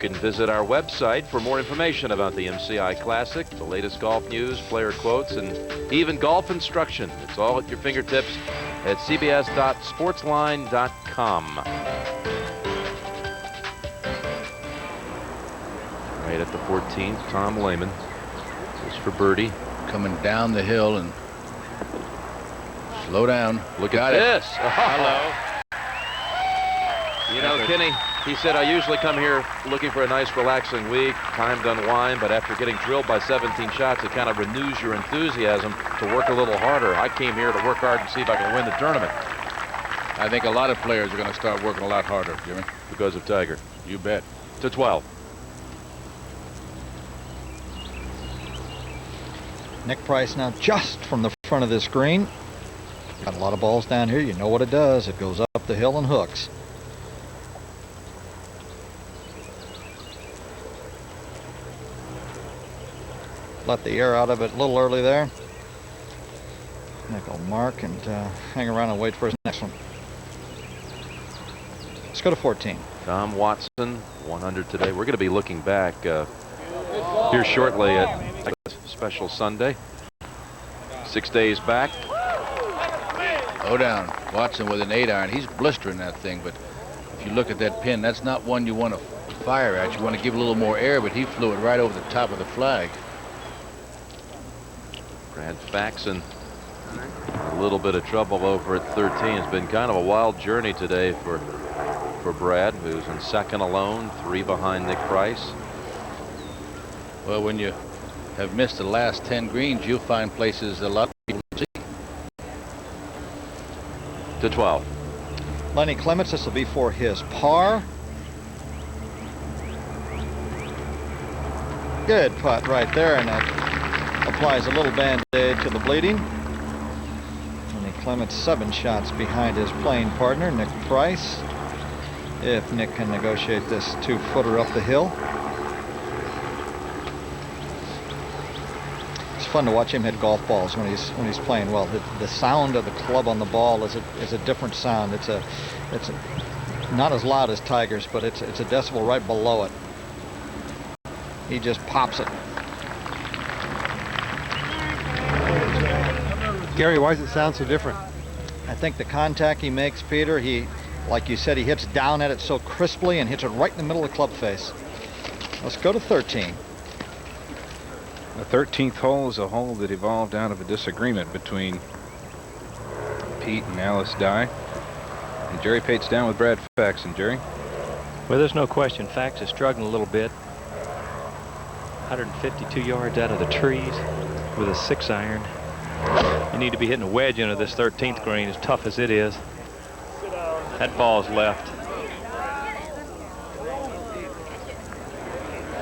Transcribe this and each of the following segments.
You can visit our website for more information about the MCI Classic, the latest golf news, player quotes, and even golf instruction. It's all at your fingertips at cbs.sportsline.com. Right at the 14th, Tom Lehman is for birdie. Coming down the hill and slow down. Look at this. Oh. Hello. You know, Kenny, he said, I usually come here looking for a nice, relaxing week, time to unwind, but after getting drilled by 17 shots, it kind of renews your enthusiasm to work a little harder. I came here to work hard and see if I can win the tournament. I think a lot of players are going to start working a lot harder, Jimmy. Because of Tiger. You bet. To 12. Nick Price now just from the front of this green. Got a lot of balls down here. You know what it does. It goes up the hill and hooks. Let the air out of it a little early there. Nick will mark and hang around and wait for his next one. Let's go to 14. Tom Watson, 100 today. We're going to be looking back here shortly at a special Sunday. 6 days back. Go down. Watson with an 8-iron. He's blistering that thing, but if you look at that pin, that's not one you want to fire at. You want to give a little more air, but he flew it right over the top of the flag. Brad Faxon, a little bit of trouble over at 13. It's been kind of a wild journey today for Brad, who's in second alone, 3 behind Nick Price. Well, when you have missed the last 10 greens, you'll find places a lot of people see. To 12. Lenny Clements, this will be for his par. Good putt right there, and that applies a little band-aid to the bleeding. Lenny Clements 7 shots behind his playing partner, Nick Price. If Nick can negotiate this 2-footer up the hill. It's fun to watch him hit golf balls when he's playing well. The sound of the club on the ball is a different sound. It's not as loud as Tiger's, but it's a decibel right below it. He just pops it. Gary, why does it sound so different? I think the contact he makes, Peter, like you said, he hits down at it so crisply and hits it right in the middle of the club face. Let's go to 13. The 13th hole is a hole that evolved out of a disagreement between Pete and Alice Dye. And Jerry Pate's down with Brad Faxon. Jerry? Well, there's no question. Fax is struggling a little bit. 152 yards out of the trees with a 6-iron. You need to be hitting a wedge into this 13th green, as tough as it is. That ball's left.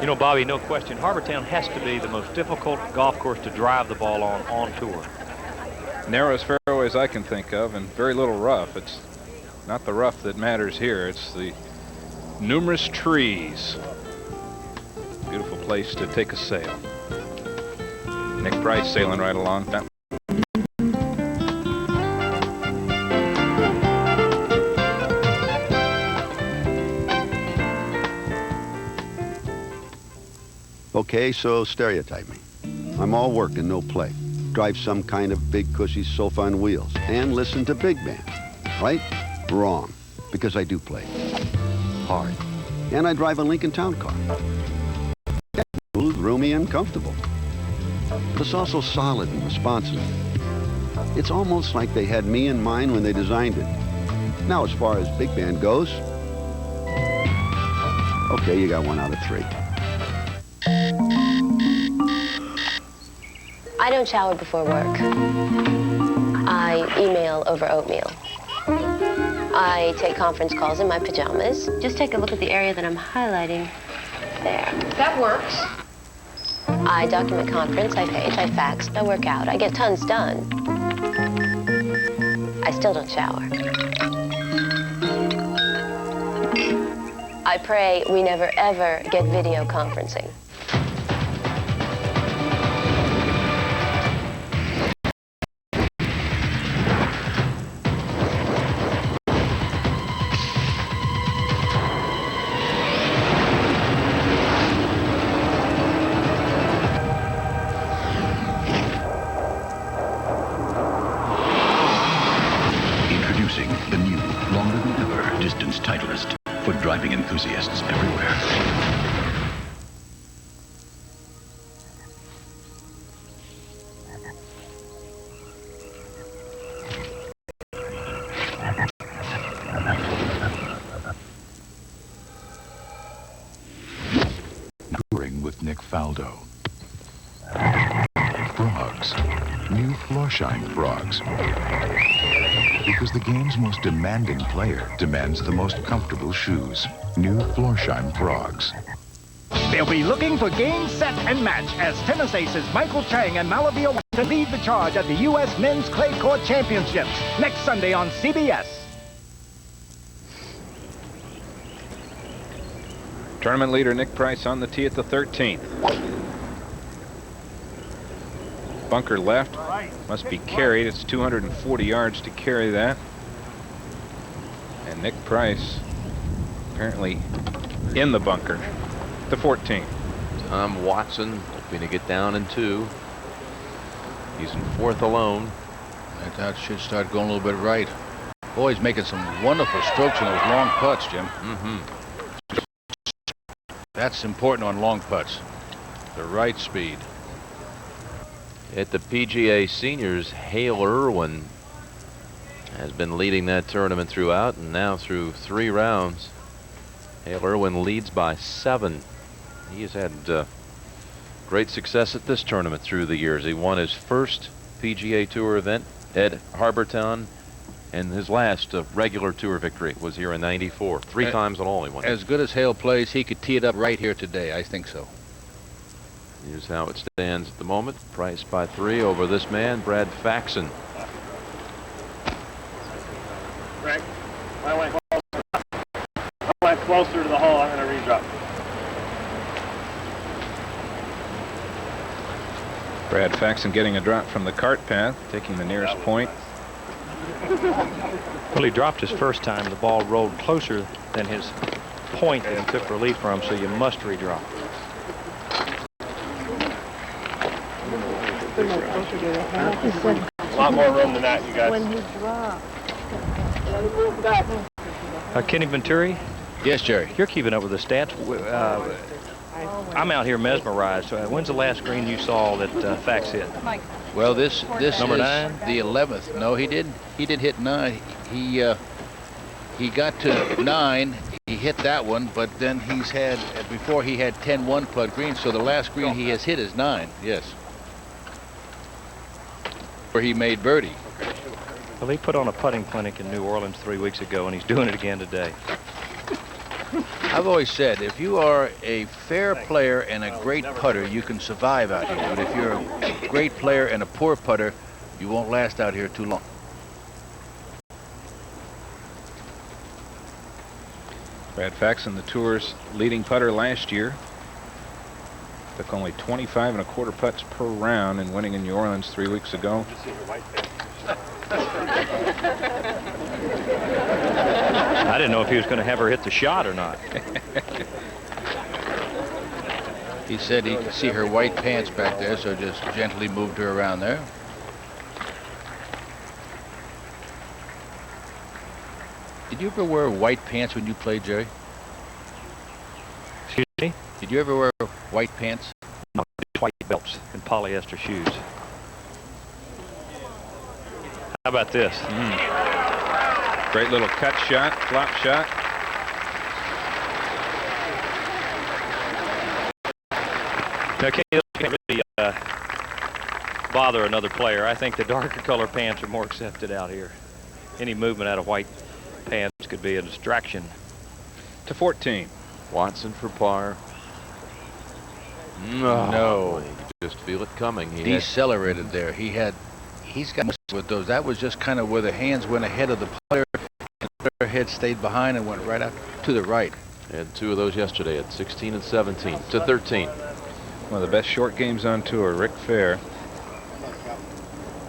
You know, Bobby, no question, Harbortown has to be the most difficult golf course to drive the ball on tour. Narrowest fairways I can think of, and very little rough. It's not the rough that matters here. It's the numerous trees. Beautiful place to take a sail. Nick Price sailing right along. Okay, so stereotype me. I'm all work and no play. Drive some kind of big cushy sofa on wheels and listen to big band. Right? Wrong. Because I do play. Hard. And I drive a Lincoln Town Car. Smooth, roomy, and comfortable. But it's also solid and responsive. It's almost like they had me in mind when they designed it. Now, as far as big band goes, okay, you got 1 out of 3. I don't shower before work. I email over oatmeal. I take conference calls in my pajamas. Just take a look at the area that I'm highlighting there. That works. I document conference, I page, I fax, I work out. I get tons done. I still don't shower. I pray we never ever get video conferencing. with Nick Faldo. Frogs. New Floorshine Frogs. Because the game's most demanding player demands the most comfortable shoes. New Floorshine Frogs. They'll be looking for game, set, and match as tennis aces Michael Chang and Malavia Watson lead the charge at the U.S. Men's Clay Court Championships next Sunday on CBS. Tournament leader Nick Price on the tee at the 13th. Bunker left. Must be carried. It's 240 yards to carry that. And Nick Price apparently in the bunker. The 14th. Tom Watson hoping to get down in 2. He's in 4th alone. That should start going a little bit right. Boy, he's making some wonderful strokes on those long putts, Jim. That's important on long putts. The right speed. At the PGA Seniors, Hale Irwin has been leading that tournament throughout, and now through 3 rounds, Hale Irwin leads by 7. He has had great success at this tournament through the years. He won his first PGA Tour event at Harbortown, and his last regular tour victory was here in '94. 3 times in all he won. As good as Hale plays, he could tee it up right here today. I think so. Here's how it stands at the moment. Price by 3 over this man, Brad Faxon. Greg, I went closer to the hole. I'm going to redrop. Brad Faxon getting a drop from the cart path, taking the nearest point. Well, he dropped his first time. The ball rolled closer than his point that he took relief from, so you must redrop. A lot more room than that, you guys. When he dropped. Kenny Venturi? Yes, Jerry. You're keeping up with the stats. I'm out here mesmerized. When's the last green you saw that Fax hit? Well, this Number is 9? the 11th. No, he did hit 9. He got to 9. He hit that one, but then he's had before he had 10 one-putt greens. So the last green he has hit is 9. Yes. Where he made birdie. Well, he put on a putting clinic in New Orleans 3 weeks ago, and he's doing it again today. I've always said, if you are a fair player and a great putter, you can survive out here. But if you're a great player and a poor putter, you won't last out here too long. Brad Faxon, the tour's leading putter last year. Took only 25 1/4 putts per round in winning in New Orleans 3 weeks ago. I didn't know if he was going to have her hit the shot or not. He said he could see her white pants back there, so just gently moved her around there. Did you ever wear white pants when you played, Jerry? Excuse me? Did you ever wear white pants? No, white belts and polyester shoes. How about this? Great little cut shot, flop shot. Now, can't really bother another player. I think the darker color pants are more accepted out here. Any movement out of white pants could be a distraction. To 14. Watson for par. No. You just feel it coming. He Decelerated there. He's got with those. That was just kind of where the hands went ahead of the putter, and the head stayed behind and went right out to the right. had 2 of those yesterday at 16 and 17 to 13. One of the best short games on tour, Rick Fair.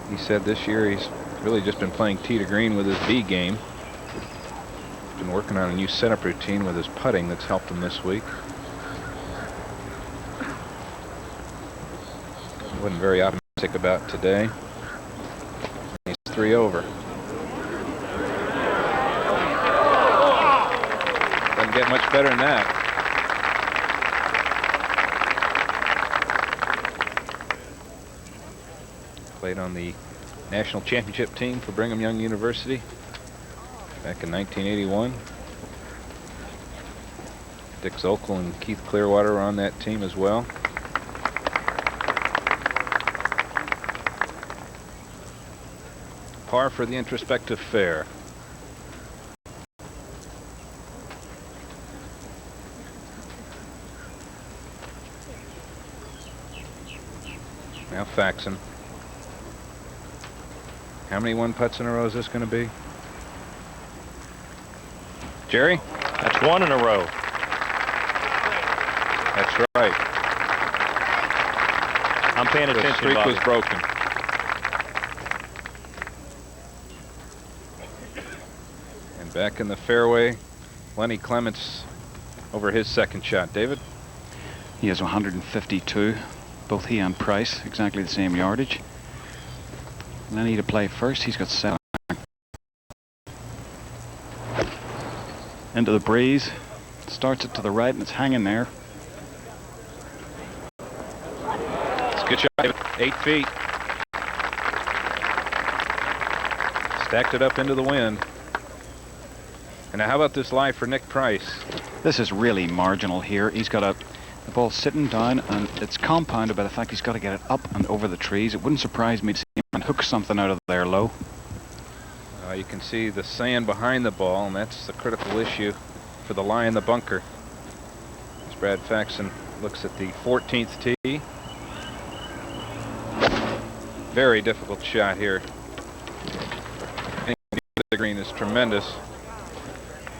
He said this year he's really just been playing tee to green with his B game. He's been working on a new setup routine with his putting that's helped him this week. Wasn't very optimistic about today. He's 3 over. Doesn't get much better than that. Played on the national championship team for Brigham Young University back in 1981. Dick Zolkel and Keith Clearwater are on that team as well. Par for the introspective fair. Now Faxon. How many one putts in a row is this going to be? Jerry? That's one in a row. That's right. I'm paying attention. The streak Bobby. was broken. And back in the fairway, Lenny Clements over his second shot. David? He has 152. Both he and Price, exactly the same yardage. Lenny to play first. He's got 7. Into the breeze. Starts it to the right and it's hanging there. It's a good shot, David. 8 feet. Stacked it up into the wind. And now how about this lie for Nick Price? This is really marginal here. He's got the ball sitting down and it's compounded by the fact he's got to get it up and over the trees. It wouldn't surprise me to see him hook something out of there low. You can see the sand behind the ball, and that's the critical issue for the lie in the bunker. As Brad Faxon looks at the 14th tee. Very difficult shot here. The green is tremendous.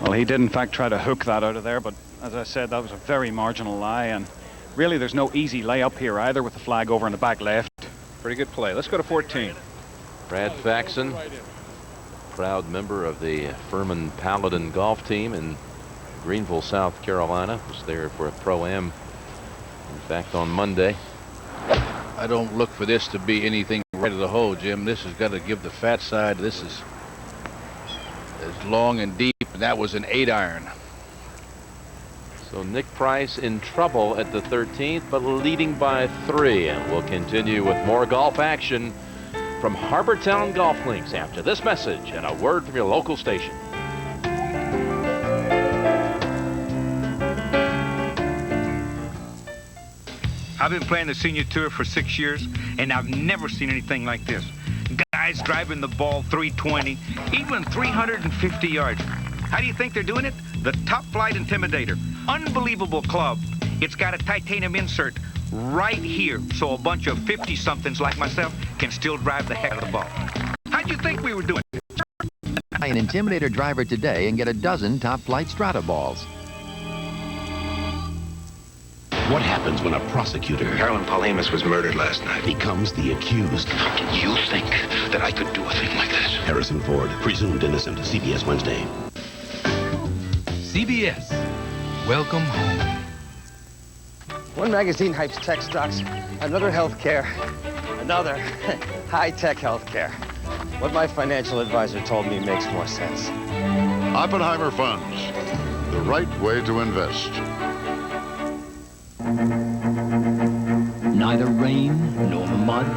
Well, he did in fact try to hook that out of there, but as I said, that was a very marginal lie, and really there's no easy layup here either with the flag over in the back left. Pretty good play. Let's go to 14. Brad Faxon, proud member of the Furman Paladin golf team in Greenville, South Carolina. Was there for a Pro-Am, in fact, on Monday. I don't look for this to be anything right of the hole, Jim. This has got to give the fat side. This is as long and deep, and that was an 8-iron. So Nick Price in trouble at the 13th, but leading by 3. And we'll continue with more golf action from Harbortown Golf Links after this message and a word from your local station. I've been playing the senior tour for 6 years, and I've never seen anything like this. Guys driving the ball 320, even 350 yards. How do you think they're doing it? The Top Flight Intimidator. Unbelievable club. It's got a titanium insert right here, so a bunch of 50-somethings like myself can still drive the heck out of the ball. How'd you think we were doing? Buy an Intimidator driver today and get a dozen Top Flight Strata balls. What happens when a prosecutor, Carolyn Paul-Amos was murdered last night, becomes the accused? How can you think that I could do a thing like this? Harrison Ford, presumed innocent. CBS Wednesday. CBS. Welcome home. One magazine hypes tech stocks, another healthcare, another high-tech healthcare. What my financial advisor told me makes more sense. Oppenheimer Funds, the right way to invest. Neither rain, nor mud,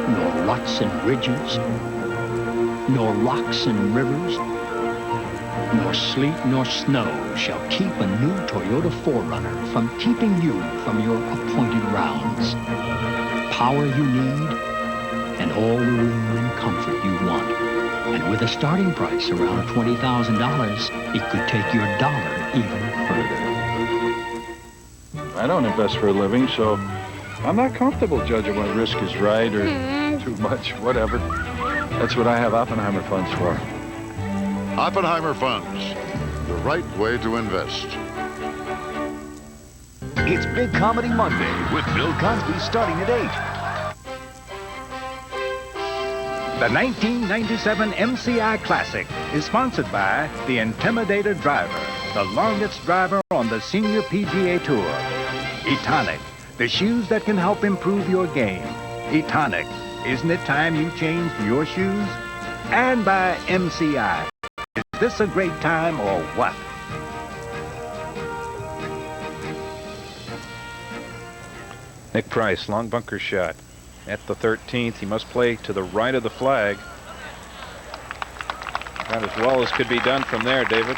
nor ruts and ridges, nor rocks and rivers, nor sleet nor snow shall keep a new Toyota 4Runner from keeping you from your appointed rounds. Power you need, and all the room and comfort you want. And with a starting price around $20,000, it could take your dollar even further. I don't invest for a living, so I'm not comfortable judging what risk is right or too much, whatever. That's what I have Oppenheimer Funds for. Oppenheimer Funds, the right way to invest. It's Big Comedy Monday with Bill Cosby starting at 8. The 1997 MCI Classic is sponsored by the Intimidator Driver, the longest driver on the Senior PGA Tour. Etonic, the shoes that can help improve your game. Etonic, isn't it time you changed your shoes? And by MCI. Is this a great time or what? Nick Price, long bunker shot at the 13th. He must play to the right of the flag. About as well as could be done from there, David.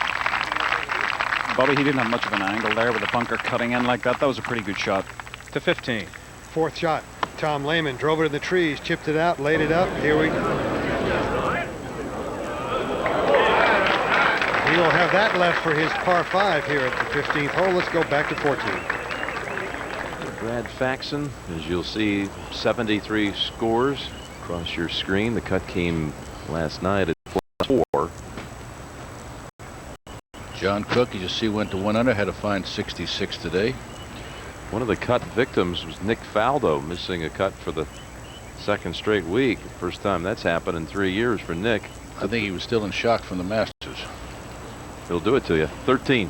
Bobby, he didn't have much of an angle there with the bunker cutting in like that. That was a pretty good shot. To 15. Fourth shot. Tom Lehman drove it in the trees, chipped it out, laid it up. Here we go. He'll have that left for his par 5 here at the 15th hole. Let's go back to 14. Brad Faxon, as you'll see, 73 scores across your screen. The cut came last night at +4. John Cook, you just see, went to 1 under, had to find 66 today. One of the cut victims was Nick Faldo, missing a cut for the second straight week. First time that's happened in 3 years for Nick. I think he was still in shock from the Masters. He'll do it to you. 13.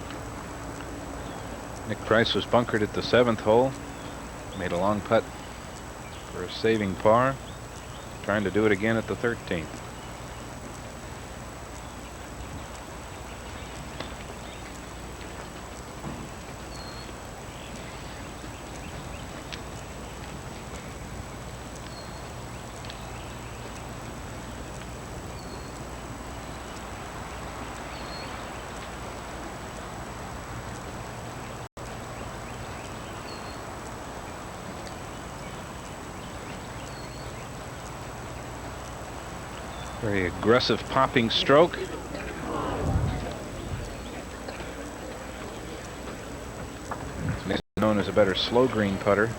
Nick Price was bunkered at the 7th hole. Made a long putt for a saving par. Trying to do it again at the 13th. Very aggressive popping stroke. He's known as a better slow green putter.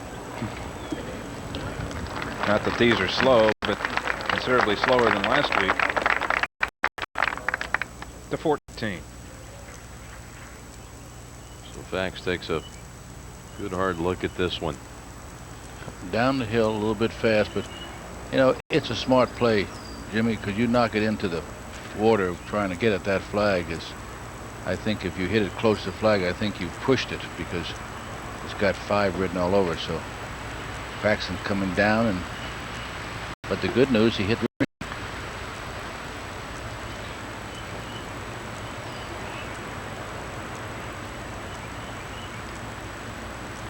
Not that these are slow, but considerably slower than last week. To 14. So Fax takes a good hard look at this one. Down the hill a little bit fast, but you know, it's a smart play, Jimmy, because you knock it into the water trying to get at that flag. I think if you hit it close to the flag, I think you've pushed it because it's got 5 written all over. So Faxon coming down, but the good news, he hit the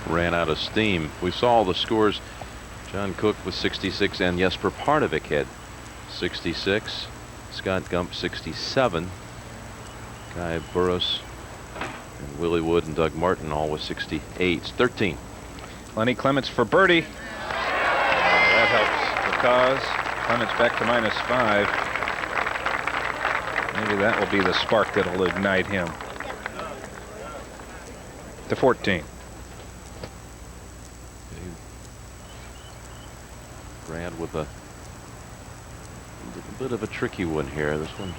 ran out of steam. We saw all the scores. John Cook with 66 and Jesper Parnevik had 66. Scott Gump 67. Guy Burroughs and Willie Wood and Doug Martin all with 68. 13. Lenny Clements for birdie. That helps the cause. Clements back to -5. Maybe that will be the spark that'll ignite him. To 14. Brad with a little bit of a tricky one here. This one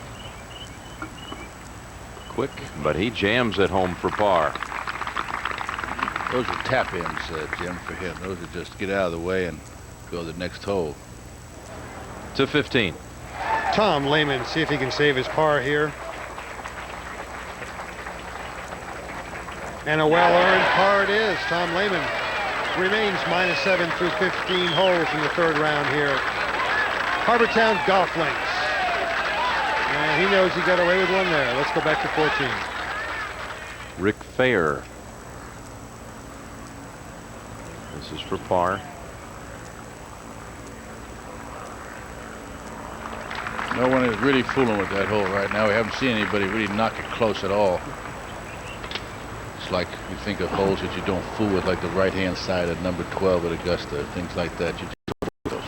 quick, but he jams it home for par. Those are tap-ins, Jim, for him. Those are just get out of the way and go to the next hole. To 15. Tom Lehman, see if he can save his par here. And a well-earned par it is. Tom Lehman remains -7 through 15 holes in the 3rd round here at Harbortown Golf Links. And he knows he got away with one there. Let's go back to 14. Rick Fair. This is for par. No one is really fooling with that hole right now. We haven't seen anybody really knock it close at all. It's like you think of holes that you don't fool with, like the right-hand side at number 12 at Augusta, things like that. You just those.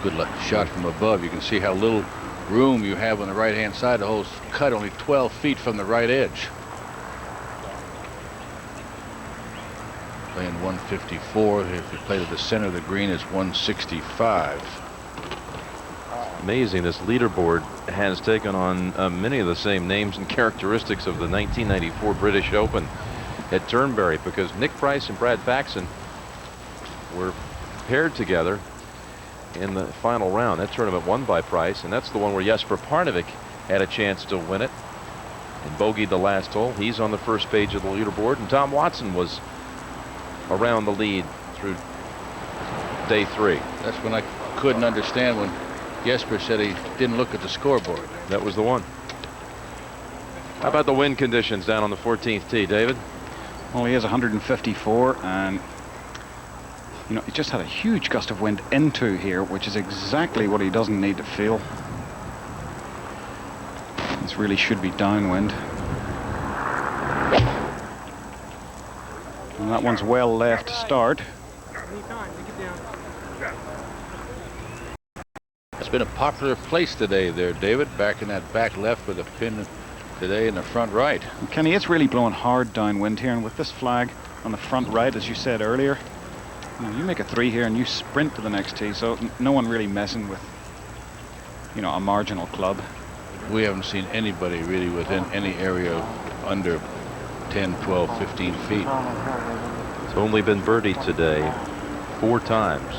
Good luck shot from above. You can see how little room you have on the right-hand side. The hole's cut only 12 feet from the right edge. Playing 154. If you play to the center of the green, it's 165. Amazing, this leaderboard has taken on many of the same names and characteristics of the 1994 British Open at Turnberry, because Nick Price and Brad Faxon were paired together in the final round. That tournament won by Price, and that's the one where Jesper Parnevik had a chance to win it and bogeyed the last hole. He's on the first page of the leaderboard, and Tom Watson was around the lead through day 3. That's when I couldn't understand when Jesper said he didn't look at the scoreboard. That was the one. How about the wind conditions down on the 14th tee, David? Well, he has 154, and you know, he just had a huge gust of wind into here, which is exactly what he doesn't need to feel. This really should be downwind. And that one's well left to start. It's been a popular place today there, David, back in that back left with a pin today in the front right. And Kenny, it's really blowing hard downwind here, and with this flag on the front right, as you said earlier, you make a 3 here and you sprint to the next tee, so no one really messing with, you know, a marginal club. We haven't seen anybody really within any area under 10, 12, 15 feet. It's only been birdied today 4 times.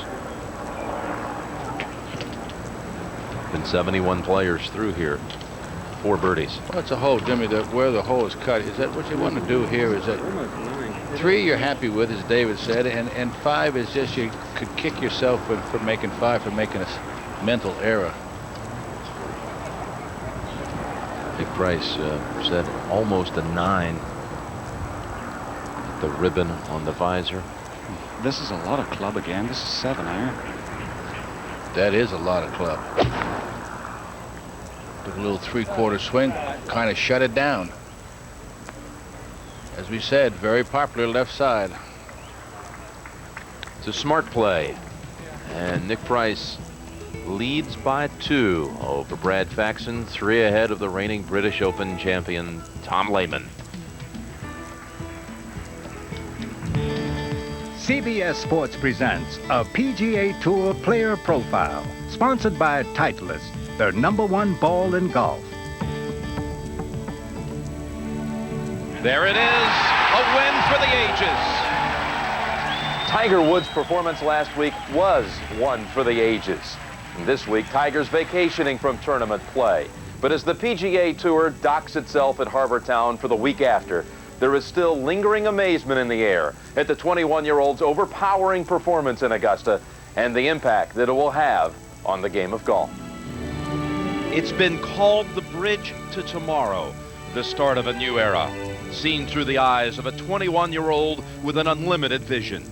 Been 71 players through here. 4 birdies. Well, it's a hole, Jimmy, that where the hole is cut. Is that what you want to do here? Is that 3 you're happy with, as David said, and 5 is just you could kick yourself for making 5, for making a mental error. Nick Price said almost a 9. The ribbon on the visor. This is a lot of club again. This is 7 iron. That is a lot of club. Took a little 3/4 swing, kind of shut it down. As we said, very popular left side. It's a smart play. And Nick Price leads by 2 over Brad Faxon, 3 ahead of the reigning British Open champion, Tom Lehman. CBS Sports presents a PGA Tour player profile, sponsored by Titleist, their #1 ball in golf. There it is, a win for the ages. Tiger Woods' performance last week was one for the ages. And this week, Tiger's vacationing from tournament play. But as the PGA Tour docks itself at Harbor Town for the week after, there is still lingering amazement in the air at the 21-year-old's overpowering performance in Augusta and the impact that it will have on the game of golf. It's been called the bridge to tomorrow, the start of a new era, seen through the eyes of a 21-year-old with an unlimited vision,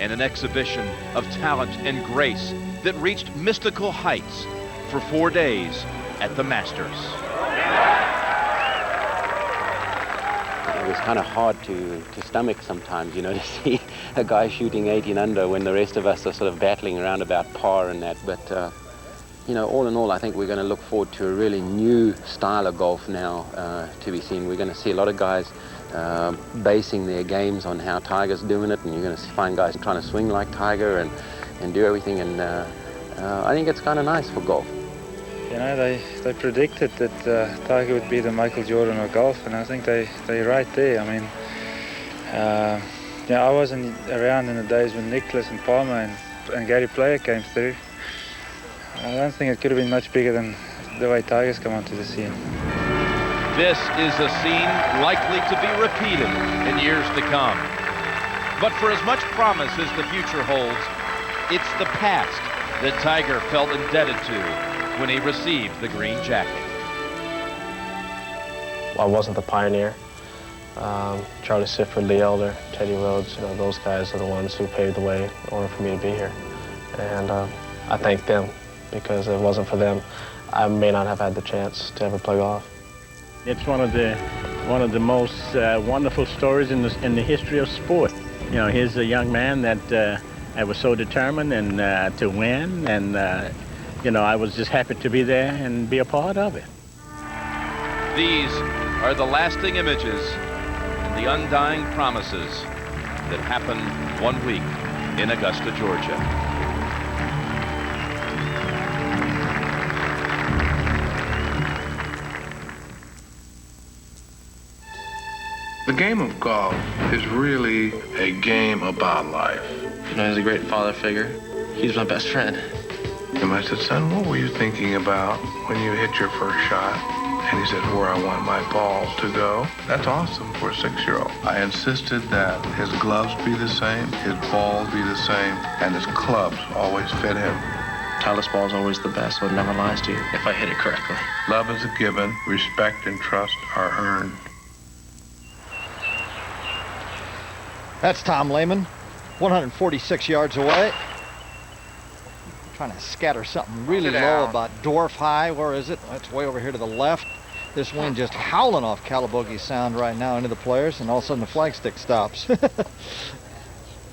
and an exhibition of talent and grace that reached mystical heights for 4 days at the Masters. It was kind of hard to stomach sometimes, you know, to see a guy shooting 18 under when the rest of us are sort of battling around about par and that. But, you know, all in all, I think we're going to look forward to a really new style of golf now to be seen. We're going to see a lot of guys basing their games on how Tiger's doing it, and you're going to find guys trying to swing like Tiger and do everything. And I think it's kind of nice for golf. You know, they predicted that Tiger would be the Michael Jordan of golf, and I think they're right there. I mean, yeah, I wasn't around in the days when Nicklaus and Palmer and Gary Player came through. I don't think it could have been much bigger than the way Tiger's come onto the scene. This is a scene likely to be repeated in years to come. But for as much promise as the future holds, it's the past that Tiger felt indebted to when he received the green jacket. I wasn't the pioneer. Charlie Sifford, Lee Elder, Teddy Rhodes, you know, those guys are the ones who paved the way in order for me to be here. And I thank them, because if it wasn't for them, I may not have had the chance to ever play golf. It's one of the most wonderful stories in the history of sport. You know, here's a young man that was so determined and to win, and you know, I was just happy to be there and be a part of it. These are the lasting images and the undying promises that happened 1 week in Augusta, Georgia. The game of golf is really a game about life. You know, he's a great father figure. He's my best friend. And I said, son, what were you thinking about when you hit your first shot? And he said, where I want my ball to go. That's awesome for a 6-year-old. I insisted that his gloves be the same, his ball be the same, and his clubs always fit him. Titleist ball is always the best, so it never lies to you if I hit it correctly. Love is a given, respect and trust are earned. That's Tom Lehman, 146 yards away. Trying to scatter something really low about Dwarf High. Where is it? That's way over here to the left. This wind just howling off Calabogie Sound right now into the players, and all of a sudden the flagstick stops.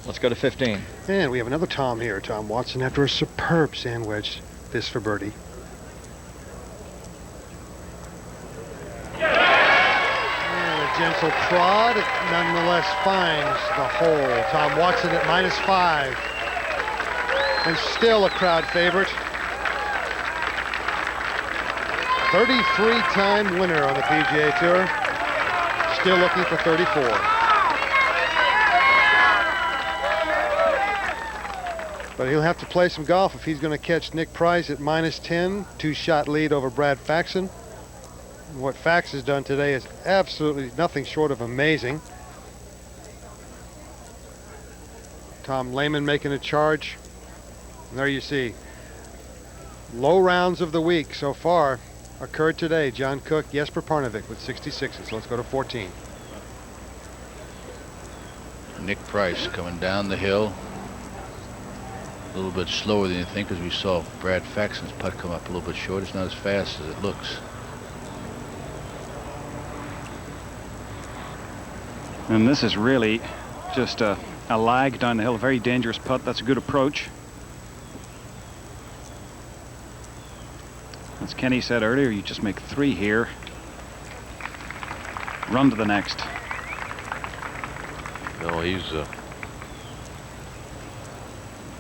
Let's go to 15. And we have another Tom here. Tom Watson after a superb sand wedge. This for birdie. And a gentle prod. It nonetheless finds the hole. Tom Watson at -5. And still a crowd favorite. 33-time winner on the PGA Tour. Still looking for 34. But he'll have to play some golf if he's going to catch Nick Price at -10, 2-shot lead over Brad Faxon. And what Fax has done today is absolutely nothing short of amazing. Tom Lehman making a charge. And there you see. Low rounds of the week so far occurred today. John Cook, Jesper Parnevik with 66s. Let's go to 14. Nick Price coming down the hill. A little bit slower than you think, because we saw Brad Faxon's putt come up a little bit short. It's not as fast as it looks. And this is really just a lag down the hill. Very dangerous putt. That's a good approach. As Kenny said earlier, you just make 3 here. Run to the next. No, he's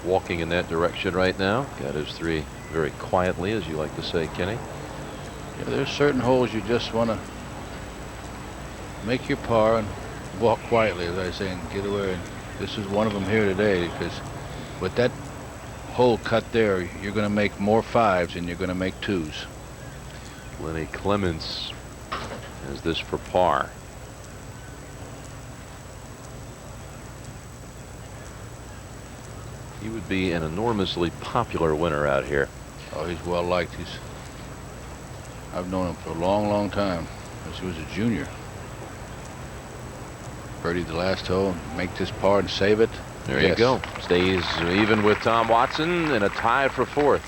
walking in that direction right now. Got his 3 very quietly, as you like to say, Kenny. Yeah, there's certain holes you just want to make your par and walk quietly, as I say, and get away. And this is one of them here today, because with that hole cut there, you're going to make more 5s than you're going to make 2s. Lenny Clements has this for par. He would be an enormously popular winner out here. Oh, he's well liked. I've known him for a long, long time, since he was a junior. Birdied the last hole, make this par and save it. There you go. Stays even with Tom Watson and a tie for 4th.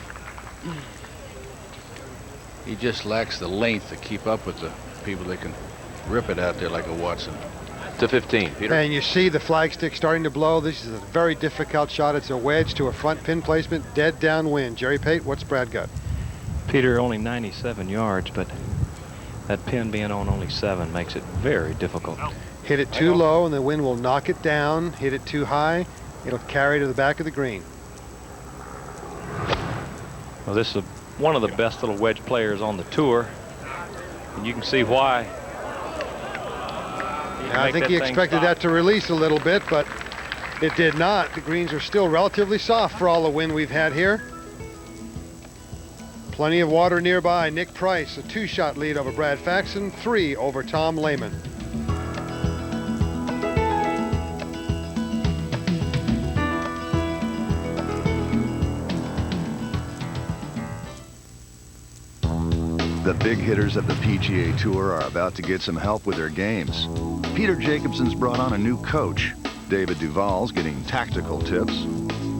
He just lacks the length to keep up with the people that can rip it out there like a Watson. To 15, Peter. And you see the flagstick starting to blow. This is a very difficult shot. It's a wedge to a front pin placement, dead downwind. Jerry Pate, what's Brad got? Peter, only 97 yards, but that pin being on only 7 makes it very difficult. Hit it too low and the wind will knock it down. Hit it too high, it'll carry to the back of the green. Well, this is one of the best little wedge players on the tour, and you can see why. I think he expected that to release a little bit, but it did not. The greens are still relatively soft for all the wind we've had here. Plenty of water nearby. Nick Price, a 2-shot lead over Brad Faxon, 3 over Tom Lehman. The big hitters of the PGA Tour are about to get some help with their games. Peter Jacobsen's brought on a new coach. David Duval's getting tactical tips.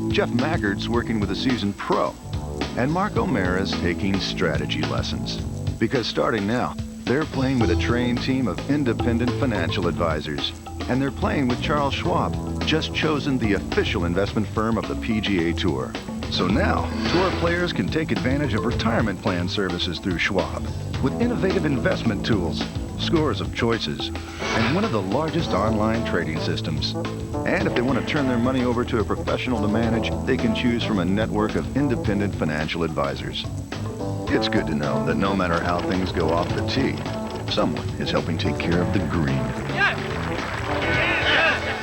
Jeff Mackert's working with a seasoned pro. And Mark O'Mara's taking strategy lessons. Because starting now, they're playing with a trained team of independent financial advisors. And they're playing with Charles Schwab, just chosen the official investment firm of the PGA Tour. So now, tour players can take advantage of retirement plan services through Schwab with innovative investment tools, scores of choices, and one of the largest online trading systems. And if they want to turn their money over to a professional to manage, they can choose from a network of independent financial advisors. It's good to know that no matter how things go off the tee, someone is helping take care of the green.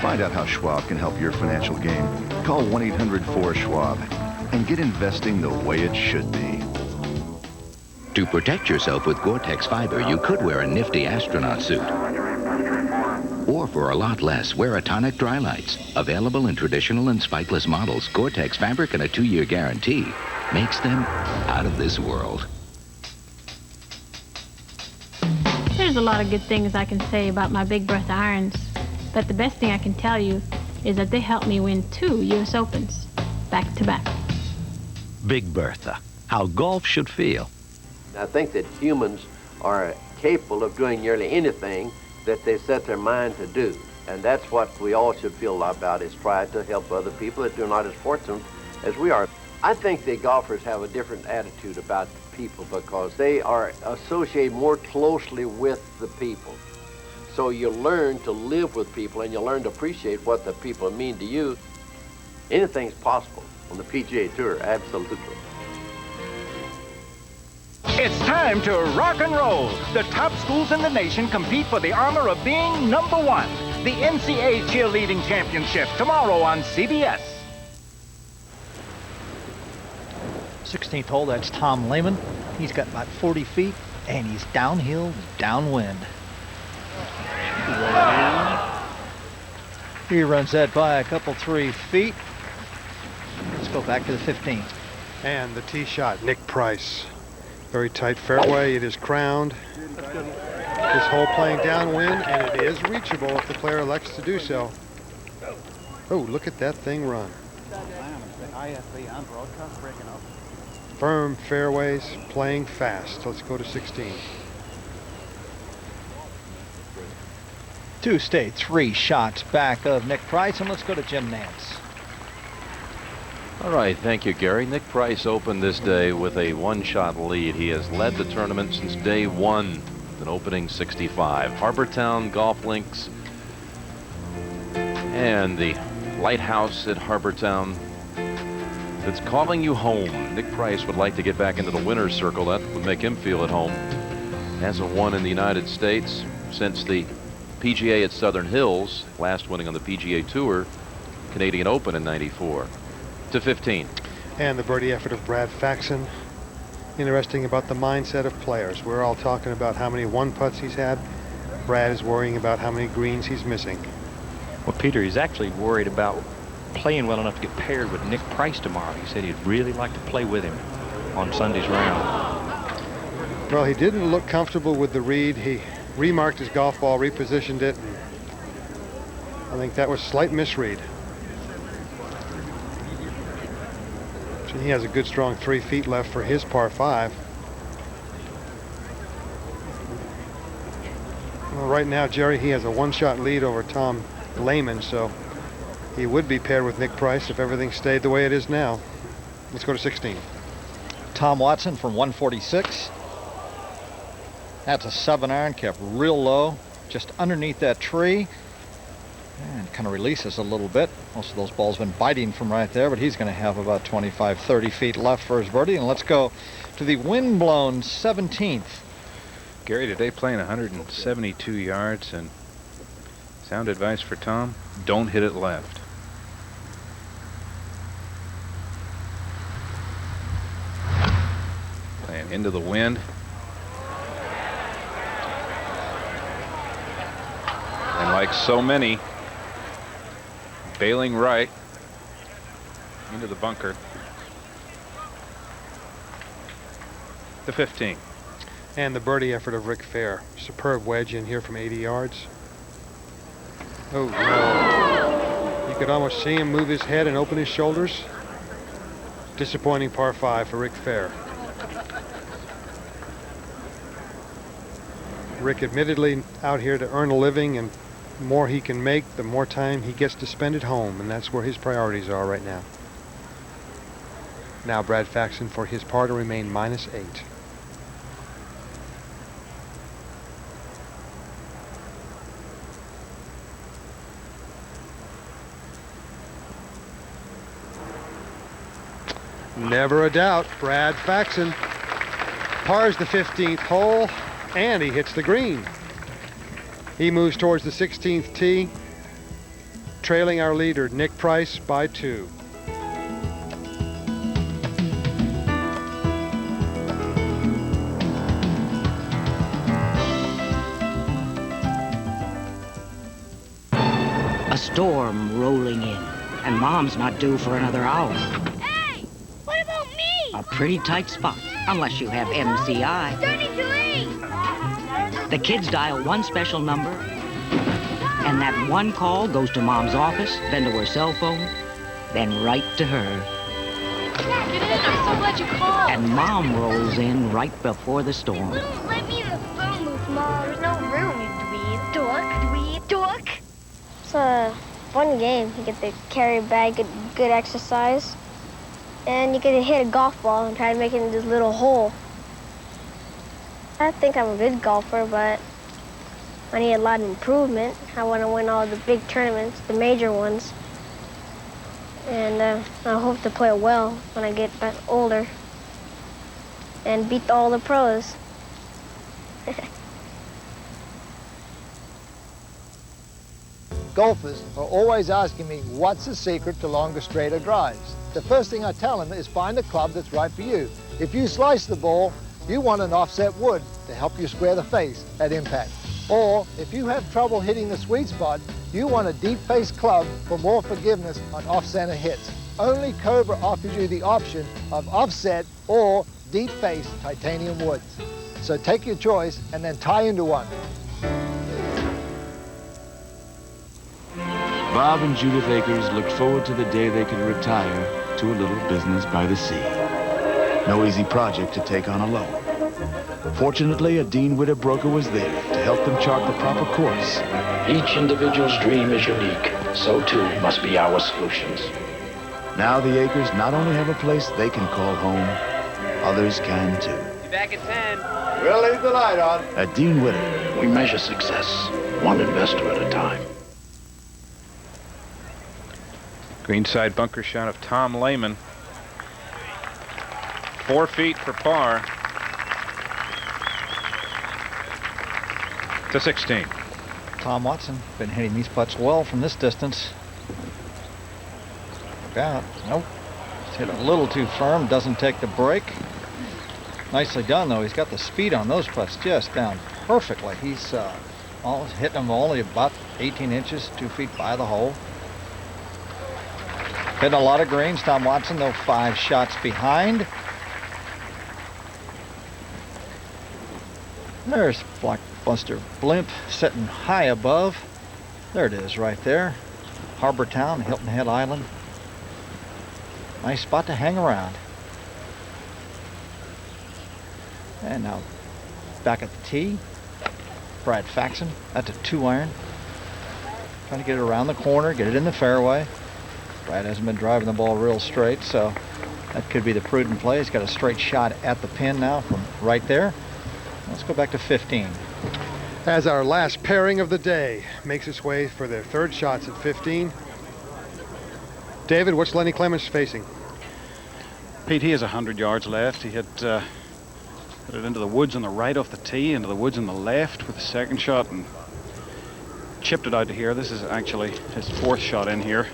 Find out how Schwab can help your financial game. Call 1-800-4-SCHWAB. And get investing the way it should be. To protect yourself with Gore-Tex fiber, you could wear a nifty astronaut suit. Or for a lot less, wear a tonic dry lights. Available in traditional and spikeless models, Gore-Tex fabric and a 2-year guarantee makes them out of this world. There's a lot of good things I can say about my Big Bertha irons, but the best thing I can tell you is that they helped me win 2 U.S. Opens back to back. Big Bertha, how golf should feel. I think that humans are capable of doing nearly anything that they set their mind to do. And that's what we all should feel about, is try to help other people that are not as fortunate as we are. I think the golfers have a different attitude about the people because they are associated more closely with the people. So you learn to live with people and you learn to appreciate what the people mean to you. Anything's possible on the PGA Tour, absolutely. It's time to rock and roll. The top schools in the nation compete for the honor of being number one. The NCAA Cheerleading Championship tomorrow on CBS. 16th hole, that's Tom Lehman. He's got about 40 feet, and he's downhill, downwind. He runs that by a couple, 3 feet. Let's go back to the 15th. And the tee shot, Nick Price. Very tight fairway, it is crowned. This hole playing downwind, and it is reachable if the player elects to do so. Oh, look at that thing run. Firm fairways, playing fast. Let's go to 16. 2 stay 3 shots back of Nick Price, and let's go to Jim Nance. All right, thank you, Gary. Nick Price opened this day with a 1-shot lead. He has led the tournament since day 1, with an opening 65. Harbortown Golf Links and the lighthouse at Harbortown that's calling you home. Nick Price would like to get back into the winner's circle. That would make him feel at home. Hasn't won in the United States since the PGA at Southern Hills, last winning on the PGA Tour, Canadian Open in '94. To 15. And the birdie effort of Brad Faxon. Interesting about the mindset of players. We're all talking about how many 1-putts he's had. Brad is worrying about how many greens he's missing. Well, Peter, he's actually worried about playing well enough to get paired with Nick Price tomorrow. He said he'd really like to play with him on Sunday's round. Well, he didn't look comfortable with the read. He remarked his golf ball, repositioned it. I think that was a slight misread. So he has a good strong 3 feet left for his par 5. Well, right now, Jerry, he has a 1-shot lead over Tom Lehman, so he would be paired with Nick Price if everything stayed the way it is now. Let's go to 16. Tom Watson from 146. That's a 7-iron, kept real low, just underneath that tree. And kind of releases a little bit. Most of those balls been biting from right there, but he's going to have about 25, 30 feet left for his birdie. And let's go to the wind-blown 17th. Gary today playing 172 yards, and sound advice for Tom, don't hit it left. Playing into the wind. And like so many, bailing right into the bunker. The 15. And the birdie effort of Rick Fair. Superb wedge in here from 80 yards. Oh, no. You could almost see him move his head and open his shoulders. Disappointing par 5 for Rick Fair. Rick admittedly out here to earn a living, and the more he can make, the more time he gets to spend at home, and that's where his priorities are right now. Now Brad Faxon for his par to remain -8. Never a doubt, Brad Faxon pars the 15th hole, and he hits the green. He moves towards the 16th tee, trailing our leader, Nick Price, by 2. A storm rolling in, and Mom's not due for another hour. Hey, what about me? A pretty tight spot, unless you have MCI. Starting to rain. The kids dial one special number, and that one call goes to Mom's office, then to her cell phone, then right to her. Get in, I'm so glad you called. And Mom rolls in right before the storm. Let me in the phone booth Mom, there's no room, you dweeb. Dork. Dweeb. Dork. It's a fun game. You get to carry a bag, good exercise, and you get to hit a golf ball and try to make it in this little hole. I think I'm a good golfer, but I need a lot of improvement. I want to win all the big tournaments, the major ones. And I hope to play well when I get older and beat all the pros. Golfers are always asking me, what's the secret to longer, straighter drives? The first thing I tell them is find a club that's right for you. If you slice the ball, you want an offset wood to help you square the face at impact. Or if you have trouble hitting the sweet spot, you want a deep face club for more forgiveness on off-center hits. Only Cobra offers you the option of offset or deep face titanium woods. So take your choice and then tie into one. Bob and Judith Akers looked forward to the day they could retire to a little business by the sea. No easy project to take on alone. Fortunately, a Dean Witter broker was there to help them chart the proper course. Each individual's dream is unique. So too must be our solutions. Now the Akers not only have a place they can call home, others can too. Be back at 10. We'll leave the light on. At Dean Witter, We measure success one investor at a time. Greenside bunker shot of Tom Lehman. 4 feet for par. To 16. Tom Watson been hitting these putts well from this distance. Look out. Nope. It's hit a little too firm. Doesn't take the break. Nicely done, though. He's got the speed on those putts just down perfectly. He's hitting them only about 18 inches, 2 feet by the hole. Hitting a lot of greens. Tom Watson, though, 5 shots behind. There's Blockbuster Blimp sitting high above. There it is right there. Harbor Town, Hilton Head Island. Nice spot to hang around. And now back at the tee, Brad Faxon. That's a 2-iron. Trying to get it around the corner, get it in the fairway. Brad hasn't been driving the ball real straight, so that could be the prudent play. He's got a straight shot at the pin now from right there. Let's go back to 15. As our last pairing of the day makes its way for their third shots at 15. David, what's Lenny Clemens facing? Pete, he has 100 yards left. He hit put it into the woods on the right off the tee, into the woods on the left with the second shot, and chipped it out to here. This is actually his 4th shot in here.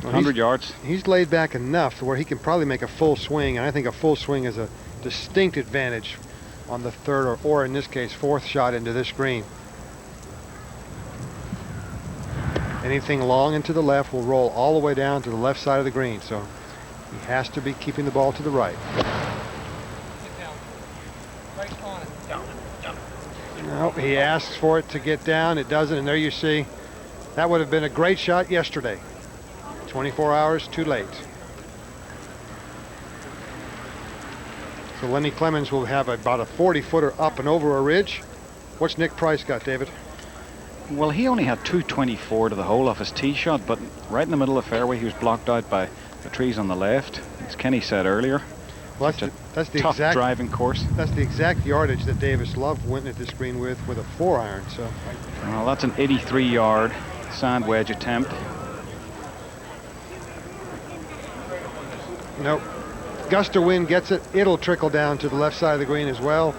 100 yards. He's laid back enough to where he can probably make a full swing, and I think a full swing is a distinct advantage on the 3rd or in this case 4th shot into this green. Anything long and to the left will roll all the way down to the left side of the green, so he has to be keeping the ball to the right. No, he asks for it to get down. It doesn't, and there you see. That would have been a great shot yesterday. 24 hours too late. So Lenny Clemens will have about a 40-footer up and over a ridge. What's Nick Price got, David? Well, he only had 224 to the hole off his tee shot, but right in the middle of the fairway, he was blocked out by the trees on the left, as Kenny said earlier. Well, that's the tough exact driving course. That's the exact yardage that Davis Love went at this green with a 4-iron. So. Well, that's an 83-yard sand wedge attempt. Nope. Gust of wind gets it. It'll trickle down to the left side of the green as well.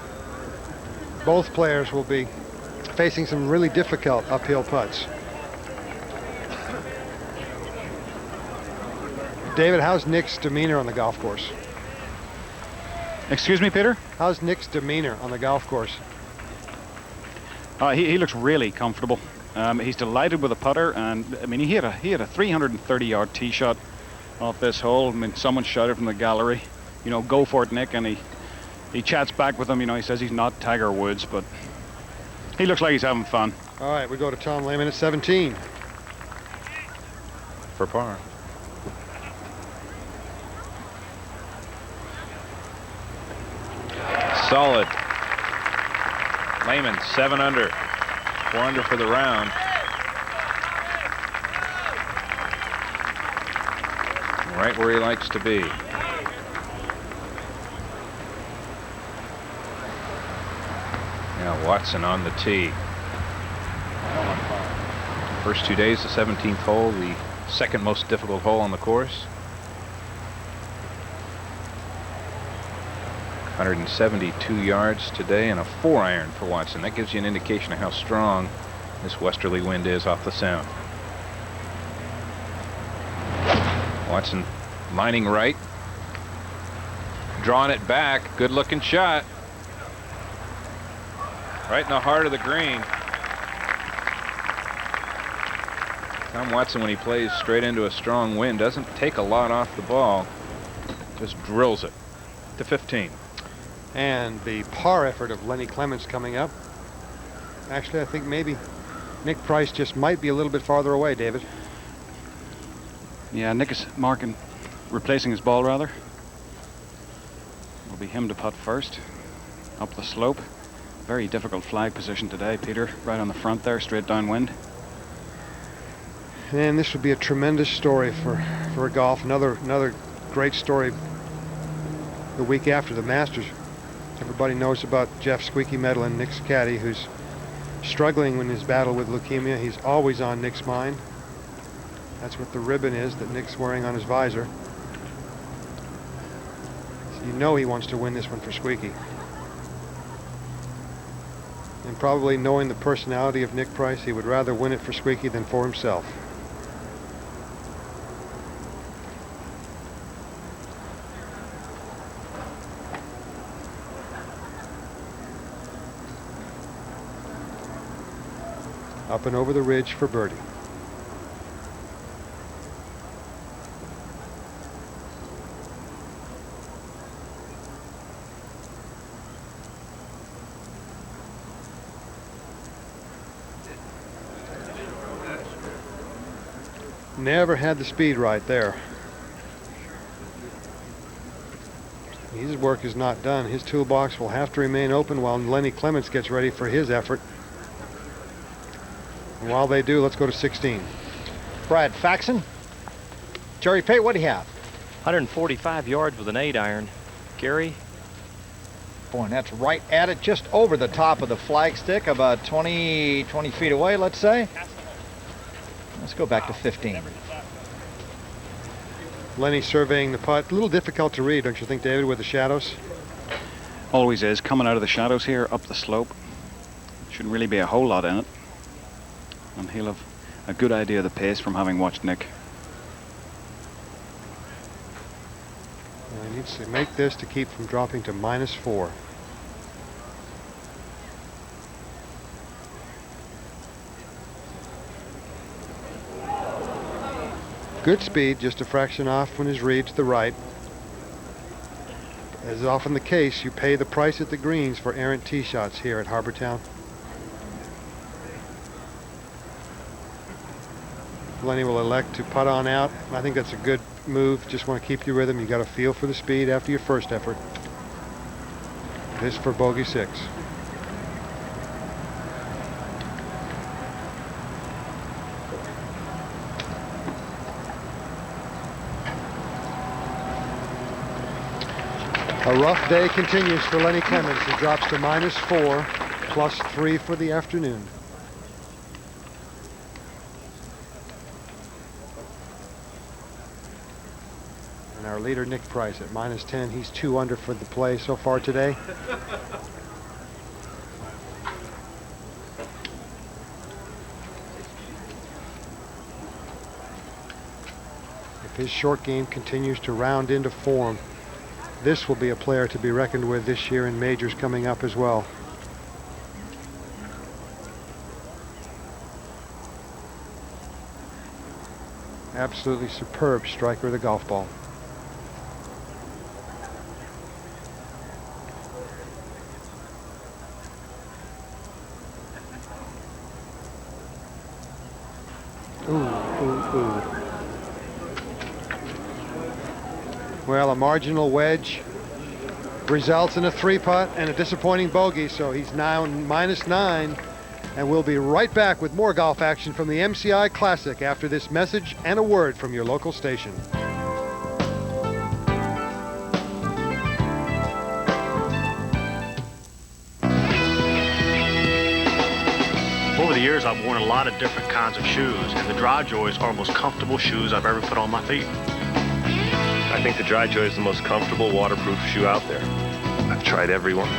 Both players will be facing some really difficult uphill putts. David, how's Nick's demeanor on the golf course? Excuse me, Peter? How's Nick's demeanor on the golf course? He looks really comfortable. He's delighted with the putter, and I mean, he had a 330-yard tee shot off this hole. I mean, someone shouted from the gallery, you know, go for it, Nick, and he chats back with him. You know, he says he's not Tiger Woods, but he looks like he's having fun. All right, we go to Tom Lehman at 17. For par. Solid. Lehman, 7 under. 4 under for the round. Right where he likes to be. Now Watson on the tee. First 2 days, the 17th hole, the second most difficult hole on the course. 172 yards today and a 4-iron for Watson. That gives you an indication of how strong this westerly wind is off the sound. Watson lining right, drawing it back. Good looking shot. Right in the heart of the green. Tom Watson, when he plays straight into a strong wind, doesn't take a lot off the ball, just drills it to 15. And the par effort of Lenny Clements coming up. Actually, I think maybe Nick Price just might be a little bit farther away, David. Yeah, Nick is replacing his ball rather. It'll be him to putt first, up the slope. Very difficult flag position today, Peter. Right on the front there, straight downwind. And this would be a tremendous story for golf. Another great story the week after the Masters. Everybody knows about Jeff Squeaky Medlin, Nick's caddy, who's struggling in his battle with leukemia. He's always on Nick's mind. That's what the ribbon is that Nick's wearing on his visor. So you know he wants to win this one for Squeaky. And probably knowing the personality of Nick Price, he would rather win it for Squeaky than for himself. Up and over the ridge for birdie. Never had the speed right there. His work is not done. His toolbox will have to remain open while Lenny Clements gets ready for his effort. And while they do, let's go to 16. Brad Faxon. Jerry Pate, what do you have? 145 yards with an 8-iron. Gary? Boy, and that's right at it, just over the top of the flagstick, about 20 feet away, let's say. Let's go back to 15. Lenny surveying the putt. A little difficult to read, don't you think, David, with the shadows? Always is. Coming out of the shadows here, up the slope. Shouldn't really be a whole lot in it. And he'll have a good idea of the pace from having watched Nick. He needs to make this to keep from dropping to -4. Good speed, just a fraction off when his read to the right. As is often the case, you pay the price at the greens for errant tee shots here at Harbour Town. Lenny will elect to putt on out. I think that's a good move. Just want to keep your rhythm. You got to feel for the speed after your first effort. This for bogey 6. A rough day continues for Lenny Clements. He drops to -4, +3 for the afternoon. And our leader, Nick Price, at -10. He's 2 under for the play so far today. If his short game continues to round into form, this will be a player to be reckoned with this year in majors coming up as well. Absolutely superb striker of the golf ball. Ooh. Well, a marginal wedge results in a 3-putt and a disappointing bogey, so he's now -9. And we'll be right back with more golf action from the MCI Classic after this message and a word from your local station. Over the years, I've worn a lot of different kinds of shoes, and the Dry Joys are the most comfortable shoes I've ever put on my feet. I think the Dry Joy is the most comfortable waterproof shoe out there. I've tried every one.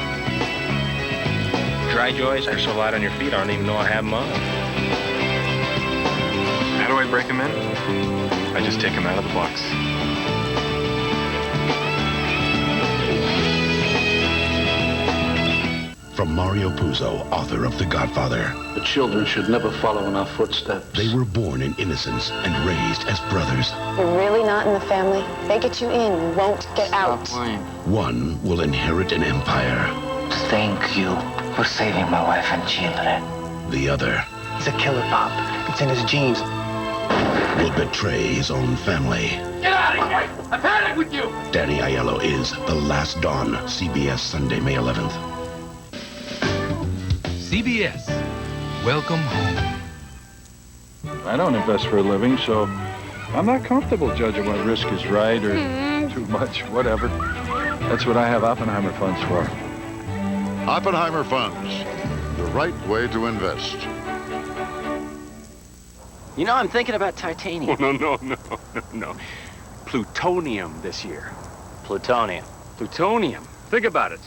Dry Joys are so light on your feet, I don't even know I have them on. How do I break them in? I just take them out of the box. From Mario Puzo, author of The Godfather. The children should never follow in our footsteps. They were born in innocence and raised as brothers. You're really not in the family. They get you in, you won't get out. One will inherit an empire. Thank you for saving my wife and children. The other He's a killer, Bob. It's in his genes. will betray his own family. Get out of here! I've had it with you! Danny Aiello is The Last Dawn, CBS Sunday, May 11th. CBS, welcome home. I don't invest for a living, so I'm not comfortable judging what risk is right or too much, whatever. That's what I have Oppenheimer funds for. Oppenheimer Funds, the right way to invest. You know, I'm thinking about titanium. No. Plutonium this year. Plutonium. Plutonium. Think about it.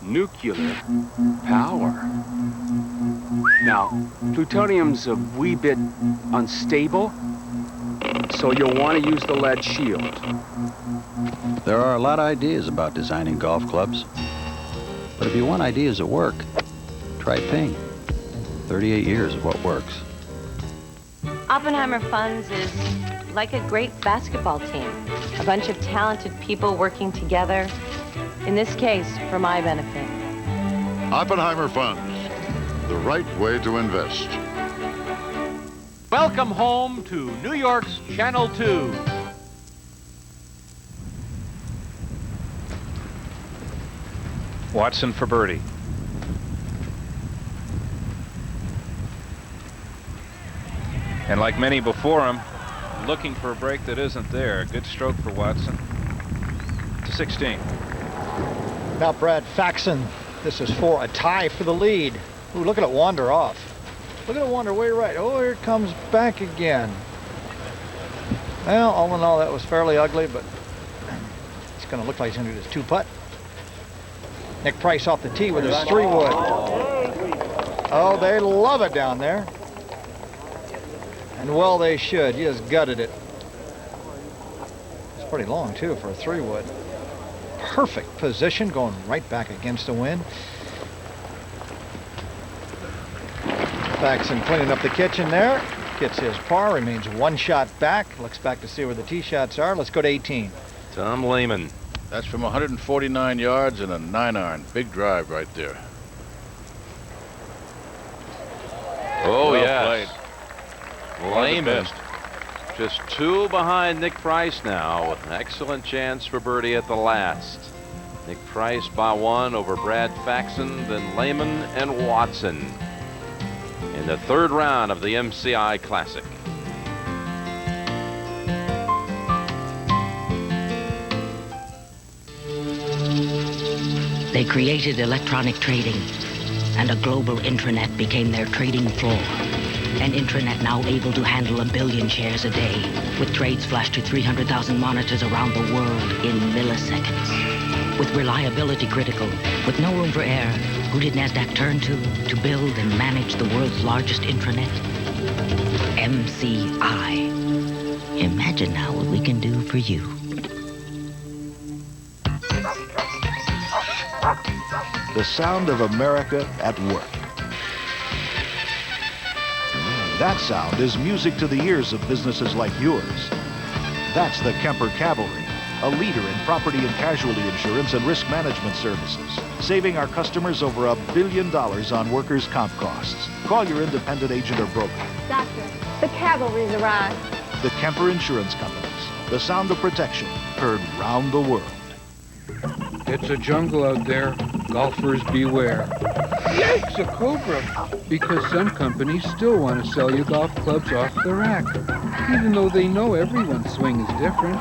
Nuclear power. Now, plutonium's a wee bit unstable, so you'll want to use the lead shield. There are a lot of ideas about designing golf clubs. But if you want ideas that work, try Ping. 38 years of what works. Oppenheimer Funds is like a great basketball team. A bunch of talented people working together, in this case, for my benefit. Oppenheimer Funds, the right way to invest. Welcome home to New York's Channel 2. Watson for birdie. And like many before him, looking for a break that isn't there. Good stroke for Watson. To 16. Now Brad Faxon. This is for a tie for the lead. Ooh, look at it wander off. Look at it wander way right. Oh, here it comes back again. Well, all in all, that was fairly ugly, but it's going to look like he's going to do this 2-putt. Nick Price off the tee with his 3-wood. Oh, they love it down there. And well, they should. He just gutted it. It's pretty long, too, for a 3-wood. Perfect position, going right back against the wind. Faxon cleaning up the kitchen there. Gets his par, remains 1 shot back. Looks back to see where the tee shots are. Let's go to 18. Tom Lehman. That's from 149 yards and a 9-iron. Big drive right there. Oh, Well yes. played. Lehman. Just 2 behind Nick Price now, with an excellent chance for birdie at the last. Nick Price by 1 over Brad Faxon, then Lehman and Watson in the 3rd round of the MCI Classic. They created electronic trading, and a global intranet became their trading floor. An intranet now able to handle 1 billion shares a day, with trades flashed to 300,000 monitors around the world in milliseconds. With reliability critical, with no room for error, who did NASDAQ turn to build and manage the world's largest intranet? MCI. Imagine now what we can do for you. The sound of America at work. That sound is music to the ears of businesses like yours. That's the Kemper Cavalry, a leader in property and casualty insurance and risk management services, saving our customers over $1 billion on workers' comp costs. Call your independent agent or broker. Doctor, the cavalry's arrived. The Kemper Insurance Companies, the sound of protection heard round the world. It's a jungle out there. Golfers beware. Yikes, a cobra! Because some companies still want to sell you golf clubs off the rack, even though they know everyone's swing is different.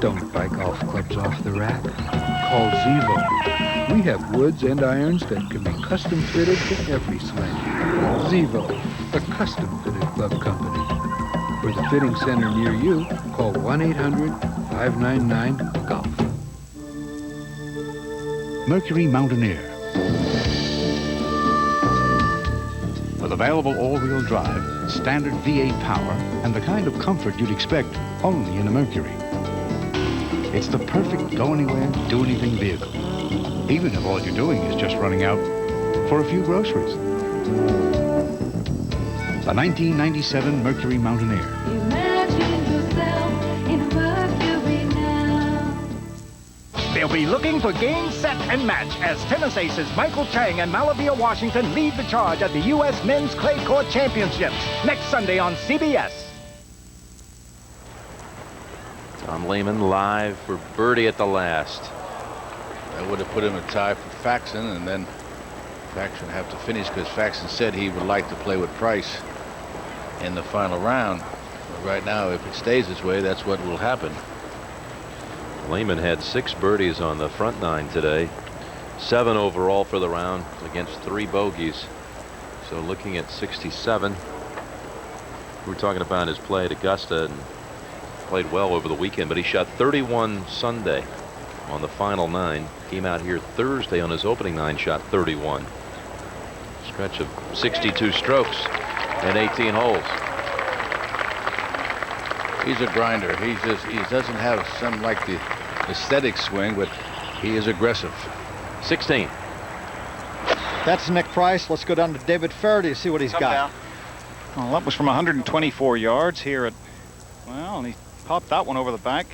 Don't buy golf clubs off the rack. Call Zevo. We have woods and irons that can be custom fitted to every swing. Zevo, a custom fitted club company. For the fitting center near you, call 1-800-599-GOLF. Mercury Mountaineer. With available all-wheel drive, standard V8 power, and the kind of comfort you'd expect only in a Mercury. It's the perfect go-anywhere, do-anything vehicle, even if all you're doing is just running out for a few groceries. The 1997 Mercury Mountaineer. Imagine yourself in a Mercury now. They'll be looking for game, set, and match as tennis aces Michael Chang and Malavia Washington lead the charge at the U.S. Men's Clay Court Championships next Sunday on CBS. Tom Lehman live for birdie at the last. That would have put him a tie for Faxon, and then Faxon would have to finish because Faxon said he would like to play with Price in the final round. But right now, if it stays this way, that's what will happen. Lehman had 6 birdies on the front 9 today, 7 overall for the round against 3 bogeys. So looking at 67. We were talking about his play at Augusta and played well over the weekend, but he shot 31 Sunday on the final 9. Came out here Thursday on his opening 9, shot 31. Stretch of 62 strokes and 18 holes. He's a grinder. He doesn't have some like the aesthetic swing, but he is aggressive. 16. That's Nick Price. Let's go down to David Faraday to see what he's got. Well, that was from 124 yards here at, well, and he popped that one over the back.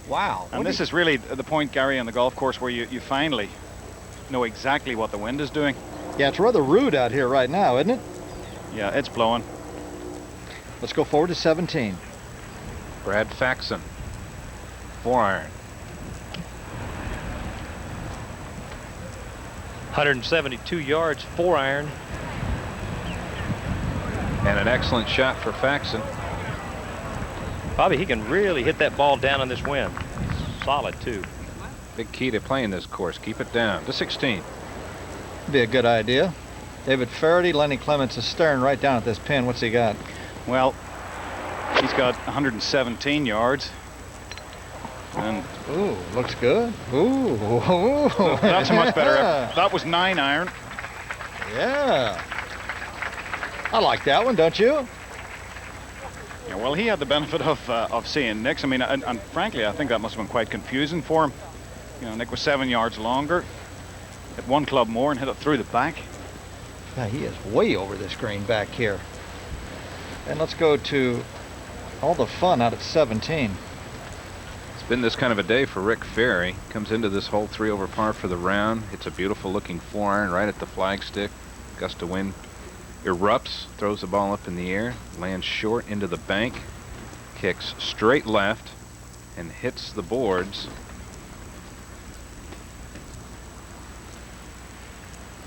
Wow. And this is really the point, Gary, on the golf course where you finally know exactly what the wind is doing. Yeah, it's rather rude out here right now, isn't it? Yeah, it's blowing. Let's go forward to 17. Brad Faxon, 4-iron. 172 yards, 4-iron. And an excellent shot for Faxon. Bobby, he can really hit that ball down on this wind. Solid, too. Big key to playing this course. Keep it down to 16. Be a good idea. David Faraday, Lenny Clements astern right down at this pin. What's he got? Well, he's got 117 yards. And ooh, looks good. Ooh, that's a much better effort. That was 9-iron. Yeah. I like that one, don't you? Yeah, well, he had the benefit of seeing Nick's. I mean, and frankly, I think that must have been quite confusing for him. You know, Nick was 7 yards longer, hit one club more and hit it through the back. Yeah, he is way over this green back here. And let's go to all the fun out at 17. It's been this kind of a day for Rick Ferry. Comes into this hole 3 over par for the round. Hits a beautiful looking 4-iron right at the flagstick. Gust of wind erupts, throws the ball up in the air, lands short into the bank, kicks straight left, and hits the boards.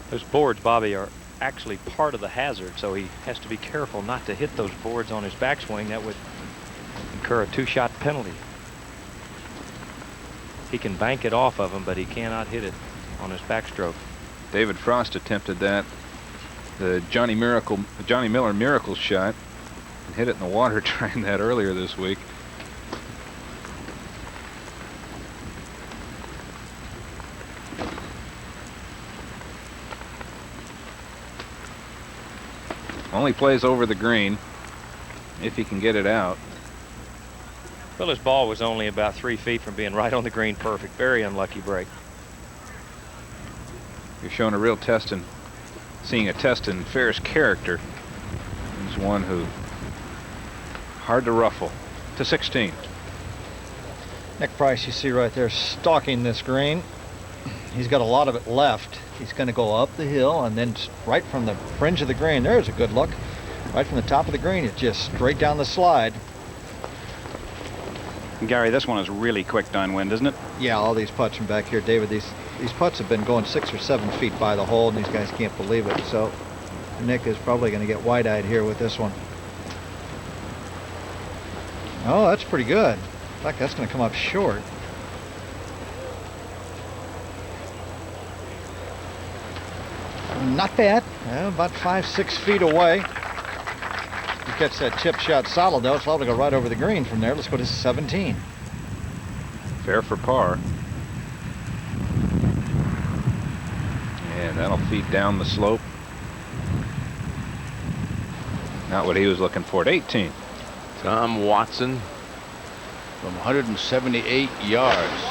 Those boards, Bobby, are actually part of the hazard, so he has to be careful not to hit those boards on his backswing. That would incur a 2-shot penalty. He can bank it off of him, but he cannot hit it on his backstroke. David Frost attempted that. The Johnny Miller miracle shot, and hit it in the water trying that earlier this week. Only plays over the green if he can get it out. Well, his ball was only about 3 feet from being right on the green perfect. Very unlucky break. You're showing a real test in seeing a test in Ferris' character. He's one who hard to ruffle. To 16. Nick Price, you see right there, stalking this green. He's got a lot of it left. He's going to go up the hill and then right from the fringe of the green. There's a good look. Right from the top of the green, it's just straight down the slide. Gary, this one is really quick downwind, isn't it? Yeah, all these putts from back here, David, these putts have been going 6 or 7 feet by the hole, and these guys can't believe it. So Nick is probably going to get wide-eyed here with this one. Oh, that's pretty good. In fact, that's going to come up short. Not bad. About 5-6 feet away. You catch that chip shot solid, though. It's liable to go right over the green from there. Let's go to 17. Fair for par. And that'll feed down the slope. Not what he was looking for at 18. Tom Watson from 178 yards.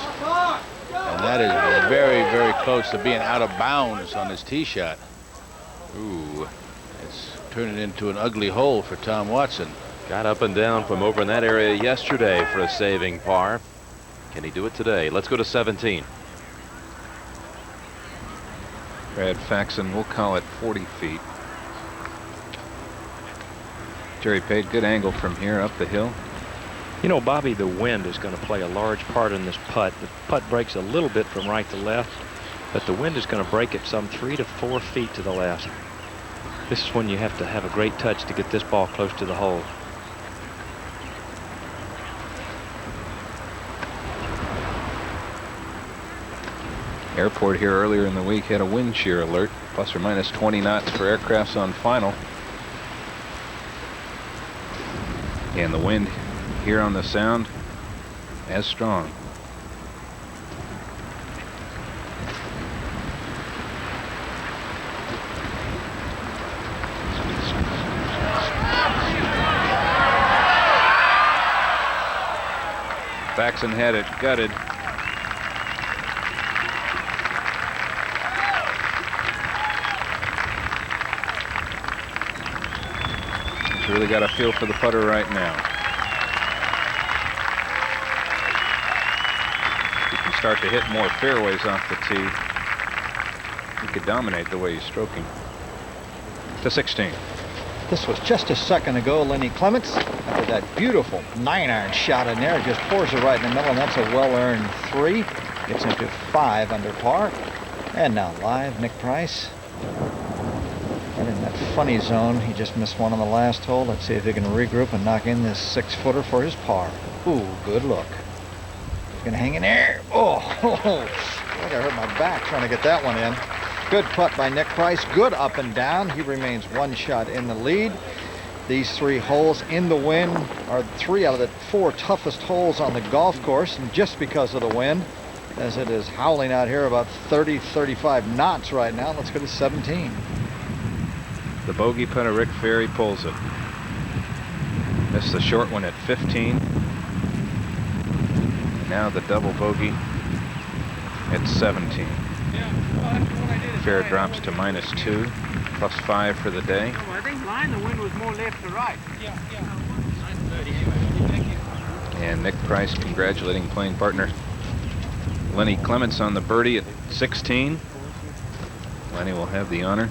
And that is very, very close to being out of bounds on his tee shot. Ooh, it's turning into an ugly hole for Tom Watson. got up and down from over in that area yesterday for a saving par. Can he do it today? Let's go to 17. Brad Faxon, we'll call it 40 feet. Jerry Pate, good angle from here up the hill. You know, Bobby, the wind is going to play a large part in this putt. The putt breaks a little bit from right to left, but the wind is going to break it some 3 to 4 feet to the left. This is when you have to have a great touch to get this ball close to the hole. Airport here earlier in the week had a wind shear alert, plus or minus 20 knots for aircrafts on final. And the wind here on the Sound as strong. Faxon had it gutted. He's really got a feel for the putter right now. He can start to hit more fairways off the tee. He could dominate the way he's stroking. To 16. This was just a second ago. Lenny Clements, after that beautiful 9-iron shot in there, just pours it right in the middle, and that's a well-earned 3. Gets into 5 under par. And now live, Nick Price. Right in that funny zone. He just missed one on the last hole. Let's see if he can regroup and knock in this 6-footer for his par. Ooh, good look. He's gonna hang in there. Oh, I think I hurt my back trying to get that one in. Good putt by Nick Price. Good up and down. He remains 1 shot in the lead. These 3 holes in the wind are 3 out of the 4 toughest holes on the golf course, and just because of the wind, as it is howling out here about 30-35 knots right now. Let's go to 17. The bogey putter, Rick Ferry, pulls it. Missed the short one at 15. Now the double bogey at 17. Fair drops to -2, +5 for the day. I think line the wind was more left to right. And Nick Price congratulating playing partner Lenny Clements on the birdie at 16. Lenny will have the honor.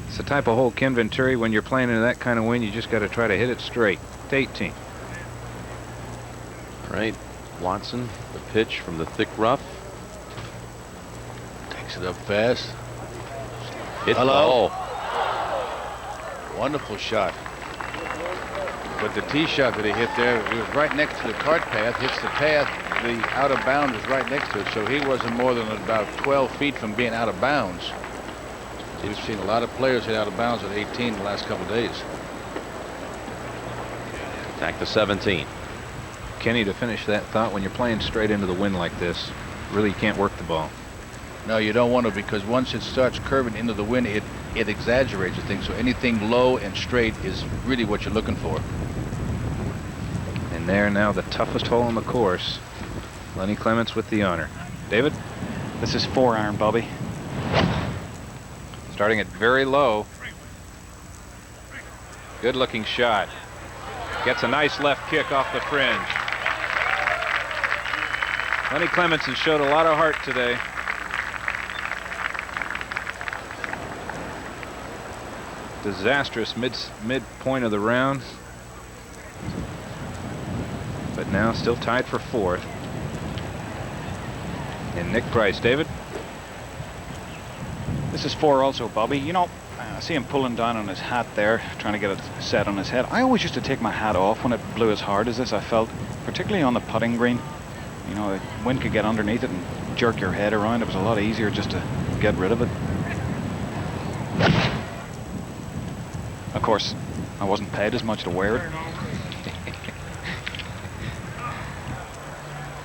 It's the type of hole, Ken Venturi, when you're playing in that kind of wind, you just got to try to hit it straight. To 18. Right. Watson, the pitch from the thick rough. Takes it up fast. Hit Hello. the hole. Wonderful shot. But the tee shot that he hit there, it was right next to the cart path, hits the path, the out of bounds is right next to it, so he wasn't more than about 12 feet from being out of bounds. We've seen a lot of players hit out of bounds at 18 the last couple of days. Back to 17. Kenny, to finish that thought, when you're playing straight into the wind like this, really you can't work the ball. No, you don't want to, because once it starts curving into the wind, it exaggerates the thing. So anything low and straight is really what you're looking for. And there now the toughest hole on the course. Lenny Clements with the honor. David? This is 4-iron, Bobby. Starting it very low. Good looking shot. Gets a nice left kick off the fringe. Lenny Clements has showed a lot of heart today. Disastrous midpoint of the round. but now still tied for 4th. And Nick Price. David? This is 4 also, Bobby. You know, I see him pulling down on his hat there, trying to get it set on his head. I always used to take my hat off when it blew as hard as this, I felt, particularly on the putting green. You know, the wind could get underneath it and jerk your head around. It was a lot easier just to get rid of it. Of course, I wasn't paid as much to wear it.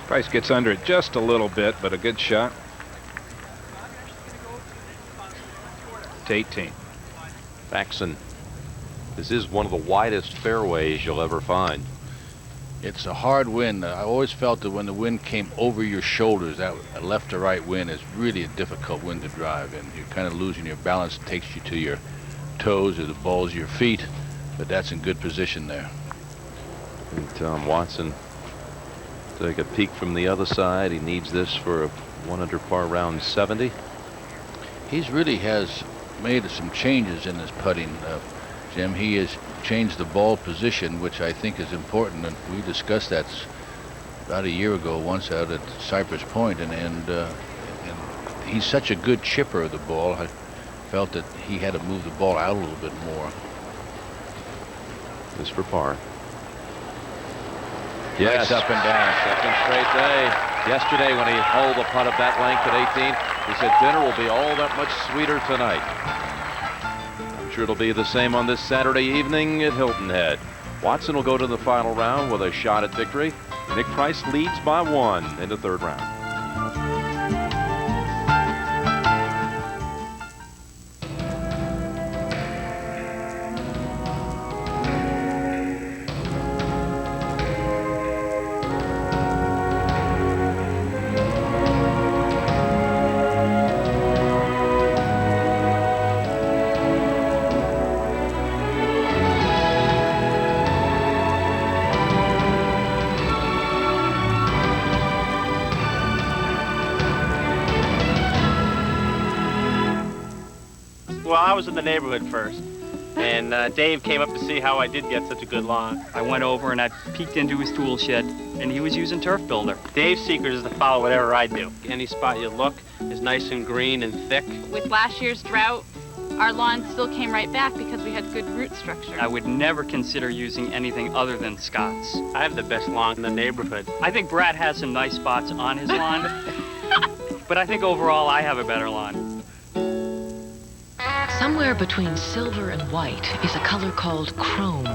Price gets under it just a little bit, but a good shot. To 18. Faxon. This is one of the widest fairways you'll ever find. It's a hard wind. I always felt that when the wind came over your shoulders, that left to right wind is really a difficult wind to drive, and you're kind of losing your balance. It takes you to your toes or the balls of your feet, but that's in good position there. And Tom Watson take a peek from the other side. He needs this for a 1 under par round 70. He's really has made some changes in his putting, Jim. He has changed the ball position, which I think is important, and we discussed that about a year ago once out at Cypress Point, and he's such a good chipper of the ball. I felt that he had to move the ball out a little bit more. This for par. Yes, up and down. Second straight day. Yesterday when he held a putt of that length at 18, he said dinner will be all that much sweeter tonight. I'm sure it'll be the same on this Saturday evening at Hilton Head. Watson will go to the final round with a shot at victory. Nick Price leads by 1 in the 3rd round. Well, I was in the neighborhood first, and Dave came up to see how I did get such a good lawn. I went over and I peeked into his tool shed, and he was using turf builder. Dave's secret is to follow whatever I do. Any spot you look is nice and green and thick. With last year's drought, our lawn still came right back because we had good root structure. I would never consider using anything other than Scott's. I have the best lawn in the neighborhood. I think Brad has some nice spots on his lawn, but I think overall I have a better lawn. Somewhere between silver and white is a color called chrome,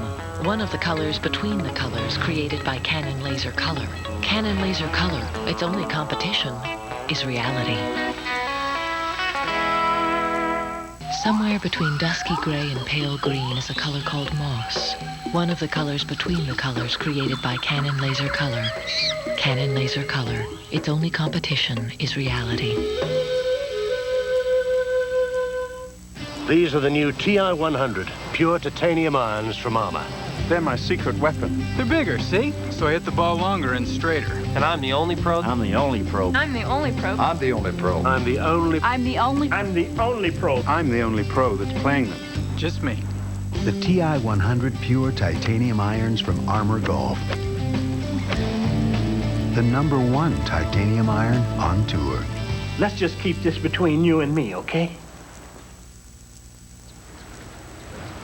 one of the colors between the colors created by Canon Laser Color. Canon Laser Color, its only competition, is reality. Somewhere between dusky gray and pale green is a color called moss, one of the colors between the colors created by Canon Laser Color. Canon Laser Color, its only competition is reality. These are the new TI-100, pure titanium irons from Armour. They're my secret weapon. They're bigger, see? So I hit the ball longer and straighter. And I'm the only pro? I'm the only pro. I'm the only pro. I'm the only pro. I'm the only... I'm the only... I'm the only pro. I'm the only pro that's playing them. Just me. The TI-100 pure titanium irons from Armour Golf. The #1 titanium iron on tour. Let's just keep this between you and me, okay?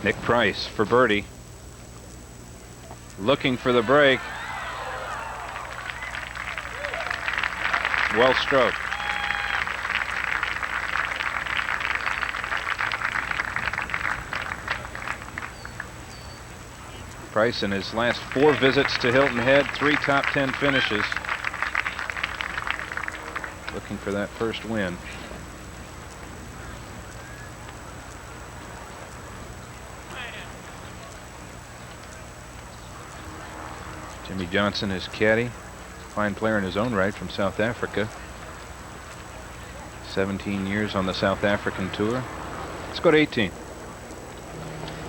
Nick Price for birdie. Looking for the break. Well stroked. Price in his last 4 visits to Hilton Head, 3 top 10 finishes. Looking for that first win. Jimmy Johnson is caddy, fine player in his own right from South Africa. 17 years on the South African tour. Let's go to 18.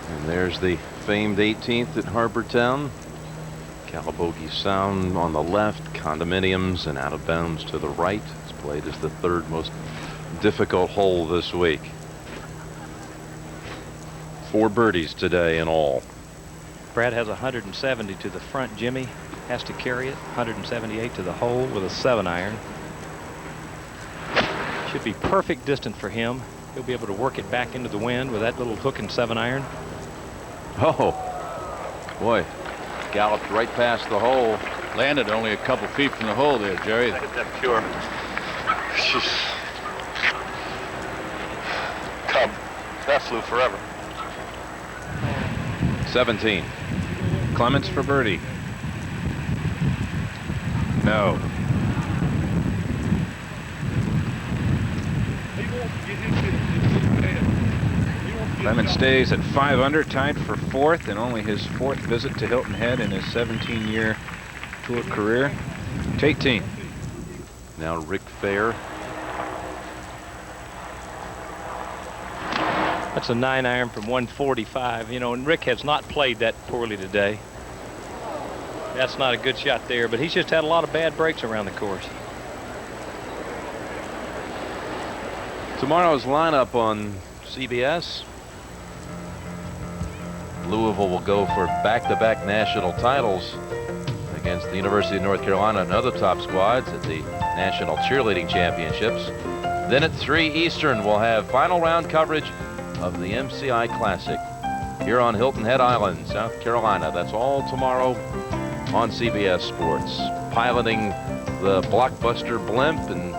And there's the famed 18th at Harbor Town. Calabogie Sound on the left, condominiums and out of bounds to the right. It's played as the 3rd most difficult hole this week. 4 birdies today in all. Brad has 170 to the front, Jimmy. has to carry it 178 to the hole with a 7-iron. Should be perfect distance for him. He'll be able to work it back into the wind with that little hook and 7-iron. Oh, boy. Galloped right past the hole. Landed only a couple feet from the hole there, Jerry. I hit that pure. Cub. That flew forever. 17. Clements for birdie. No. Clements stays at 5 under, tied for 4th, and only his 4th visit to Hilton Head in his 17-year tour career. It's 18. Now Rick Fair. That's a 9-iron from 145. You know, and Rick has not played that poorly today. That's not a good shot there, but he's just had a lot of bad breaks around the course. Tomorrow's lineup on CBS. Louisville will go for back-to-back national titles against the University of North Carolina and other top squads at the National Cheerleading Championships. Then at 3 Eastern, we'll have final round coverage of the MCI Classic here on Hilton Head Island, South Carolina. That's all tomorrow on CBS Sports. Piloting the blockbuster blimp and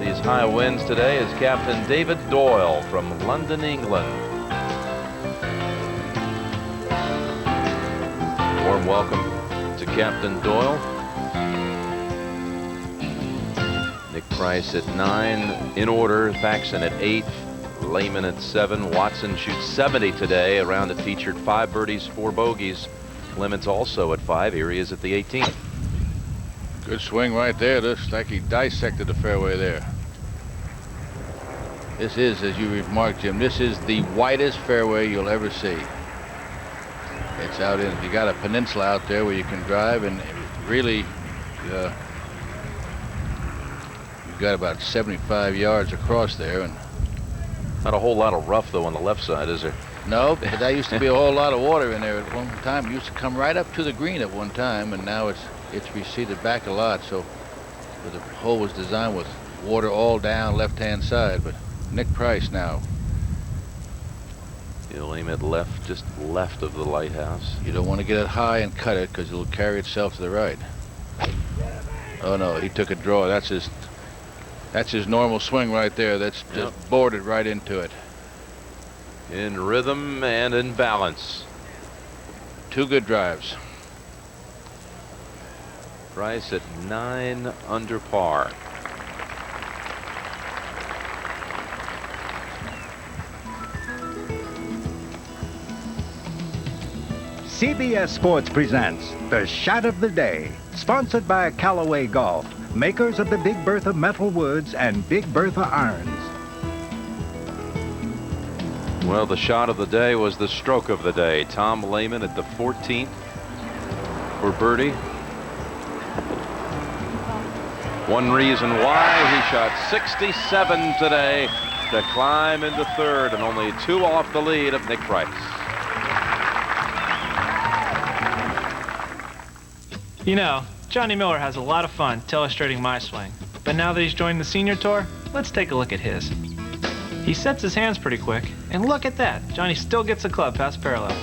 these high winds today is Captain David Doyle from London, England. Warm welcome to Captain Doyle. Nick Price at 9 in order, Faxon at 8, Lehman at 7. Watson shoots 70 today. A round that featured 5 birdies, 4 bogeys. Clements also at 5. Here he is at the 18th. Good swing right there. Looks like he dissected the fairway there. This is, as you remarked, Jim, this is the widest fairway you'll ever see. It's out in, you got a peninsula out there where you can drive, and really, you've got about 75 yards across there. And not a whole lot of rough, though, on the left side, is there? no, but there used to be a whole lot of water in there at one time. It used to come right up to the green at one time, and now it's receded back a lot. So the hole was designed with water all down left-hand side. But Nick Price now. You'll aim it left, just left of the lighthouse. You don't want to get it high and cut it because it'll carry itself to the right. Oh no, he took a draw. That's his normal swing right there. That's just boarded right into it. In rhythm and in balance. 2 good drives. Price at 9 under par. CBS Sports presents The Shot of the Day, sponsored by Callaway Golf, makers of the Big Bertha metal woods and Big Bertha irons. Well, the shot of the day was the stroke of the day. Tom Lehman at the 14th for birdie. One reason why he shot 67 today to climb into 3rd and only 2 off the lead of Nick Price. You know, Johnny Miller has a lot of fun illustrating my swing. But now that he's joined the senior tour, let's take a look at his. He sets his hands pretty quick, and look at that. Johnny still gets the club past parallel.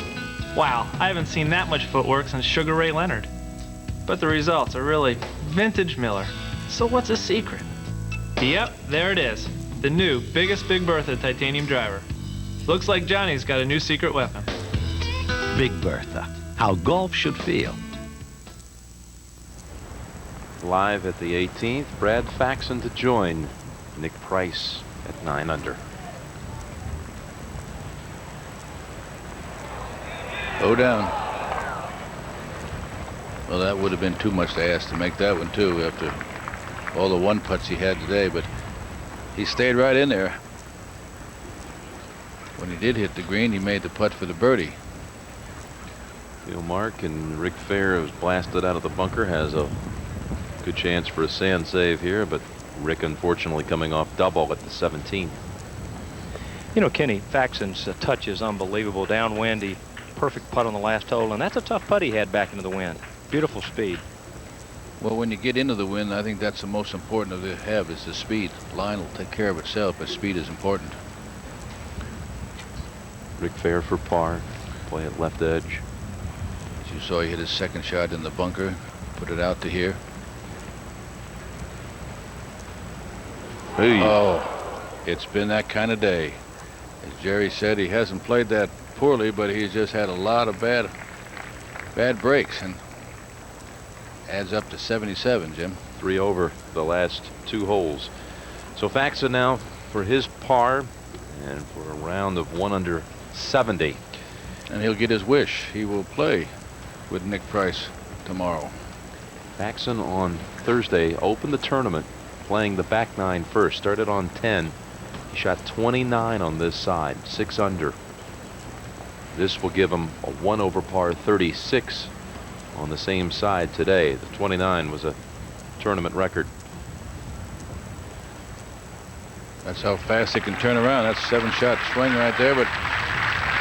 Wow, I haven't seen that much footwork since Sugar Ray Leonard. But the results are really vintage Miller. So what's his secret? Yep, there it is. The new biggest Big Bertha titanium driver. Looks like Johnny's got a new secret weapon. Big Bertha, how golf should feel. Live at the 18th, Brad Faxon to join Nick Price at 9 under. Go down. Well, that would have been too much to ask to make that one too after all the 1 putts he had today, but he stayed right in there. When he did hit the green, he made the putt for the birdie. Phil Mark and Rick Fair has blasted out of the bunker, has a good chance for a sand save here, but Rick unfortunately coming off double at the 17. You know, Kenny, Faxon's touch is unbelievable. Downwind, he perfect putt on the last hole, and that's a tough putt he had back into the wind. Beautiful speed. Well, when you get into the wind, I think that's the most important to have is the speed. Line will take care of itself, but speed is important. Rick Fair for par. Play at left edge. As you saw, he hit his second shot in the bunker. Put it out to here. Hey. Oh, it's been that kind of day. As Jerry said, he hasn't played that poorly, but he's just had a lot of bad breaks, and adds up to 77, Jim. 3 over the last 2 holes. So Faxon now for his par and for a round of 1 under 70. And he'll get his wish. He will play with Nick Price tomorrow. Faxon on Thursday opened the tournament playing the back 9 first. Started on 10. He shot 29 on this side, 6 under. This will give him a 1 over par 36 on the same side today. The 29 was a tournament record. That's how fast he can turn around. That's a 7-shot swing right there, but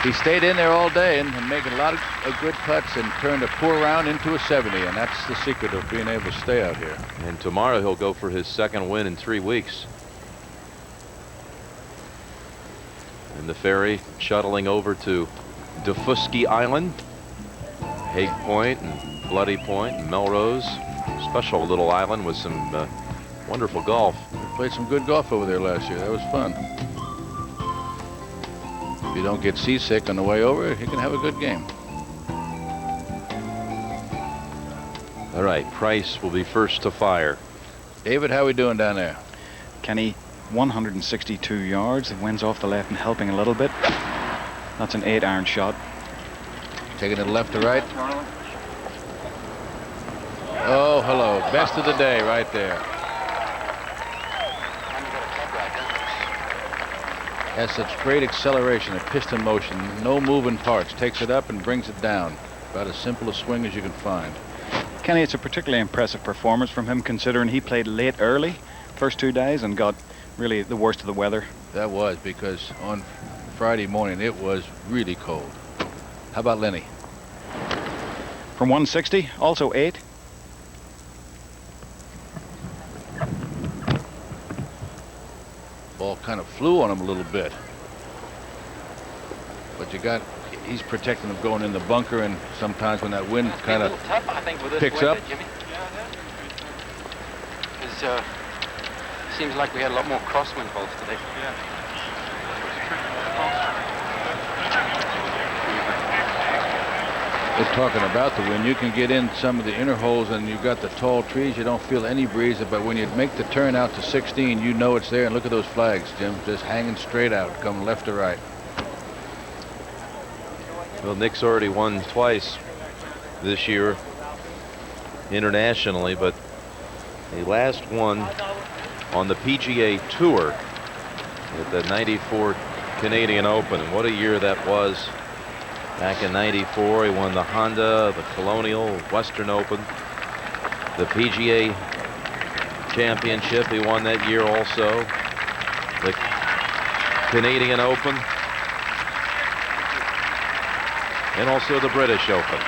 he stayed in there all day and making a lot of good putts and turned a poor round into a 70, and that's the secret of being able to stay out here. And tomorrow he'll go for his 2nd win in 3 weeks. And the ferry shuttling over to Defusky Island, Hague Point and Bloody Point and Melrose. Special little island with some wonderful golf. We played some good golf over there last year. That was fun. If you don't get seasick on the way over, you can have a good game. All right, Price will be first to fire. David, how are we doing down there? Kenny, 162 yards. The wind's off the left and helping a little bit. That's an 8-iron shot. Taking it left to right. Oh, hello. Best of the day right there. Has such great acceleration and piston motion. No moving parts. Takes it up and brings it down. About as simple a swing as you can find. Kenny, it's a particularly impressive performance from him considering he played late early first 2 days and got really the worst of the weather. That was because on Friday morning it was really cold. How about Lenny? From 160, also 8. Ball kind of flew on him a little bit. But he's protecting him going in the bunker, and sometimes when that wind kind of picks up. Seems like we had a lot more crosswind holes today. They're talking about the wind. You can get in some of the inner holes and you've got the tall trees. You don't feel any breeze, but when you make the turn out to 16, you know it's there. And look at those flags, Jim, just hanging straight out, coming left to right. Well, Nick's already won twice this year internationally, but he last won on the PGA Tour at the '94 Canadian Open. And what a year that was. Back in '94, he won the Honda, the Colonial, Western Open, the PGA Championship. He won that year also. The Canadian Open. And also the British Open.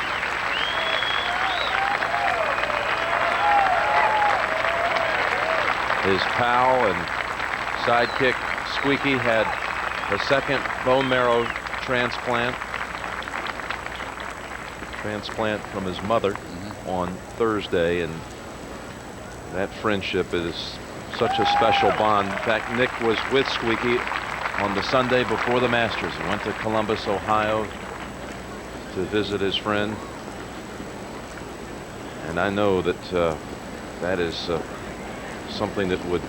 His pal and sidekick Squeaky had a 2nd bone marrow transplant from his mother on Thursday, and that friendship is such a special bond. In fact, Nick was with Squeaky on the Sunday before the Masters. He went to Columbus, Ohio to visit his friend, and I know that that is something that would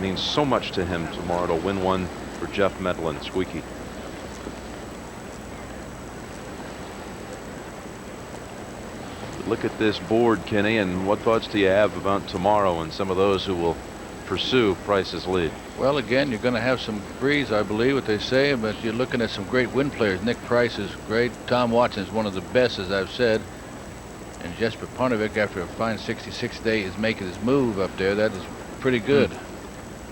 mean so much to him tomorrow to win one for Jeff Medlin, Squeaky. Look at this board, Kenny, and what thoughts do you have about tomorrow and some of those who will pursue Price's lead? Well, again, you're going to have some breeze, I believe, what they say, but you're looking at some great wind players. Nick Price is great. Tom Watson is one of the best, as I've said. And Jesper Parnevik, after a fine 66 day, is making his move up there. That is pretty good.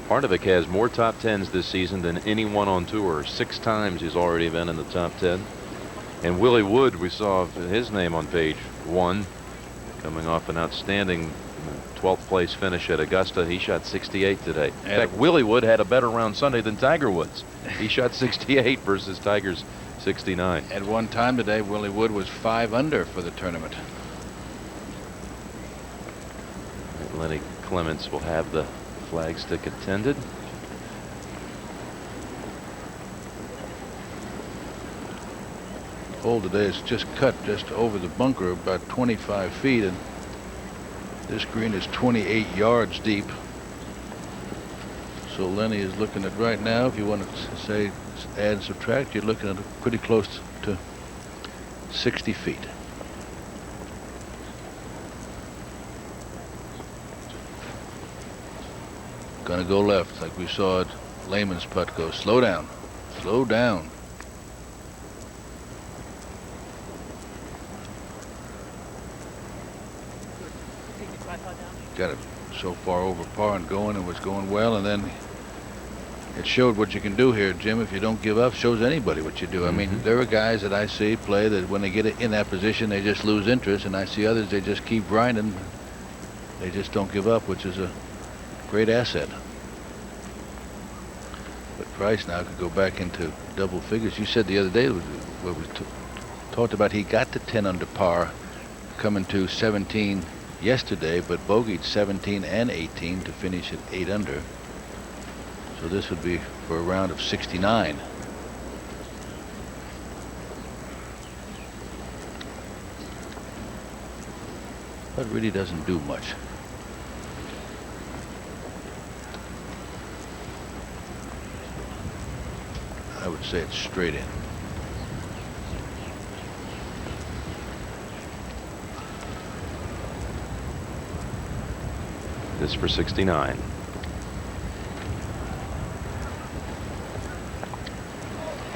Parnevik has more top 10s this season than anyone on tour. 6 times he's already been in the top 10. And Willie Wood, we saw his name on page 1 coming off an outstanding 12th place finish at Augusta. He shot 68 today. In fact, Willie Wood had a better round Sunday than Tiger Woods. He shot 68 versus Tiger's 69. At one time today, Willie Wood was 5 under for the tournament. Lenny Clements will have the flagstick attended. Hole today is just cut just over the bunker about 25 feet, and this green is 28 yards deep. So Lenny is looking at right now, if you want to say add and subtract, you're looking at pretty close to 60 feet. Gonna go left like we saw Lehman's putt go. Slow down. Slow down. Got it so far over par and going, and was going well, and then it showed what you can do here, Jim. If you don't give up, shows anybody what you do. I mean, there are guys that I see play that when they get in that position, they just lose interest, and I see others, they just keep grinding. They just don't give up, which is a great asset. But Price now could go back into double figures. You said the other day, what we talked about, he got to 10 under par, coming to 17 yesterday, but bogeyed 17 and 18 to finish at 8 under. So this would be for a round of 69. But really doesn't do much. I would say it's straight in. This for 69.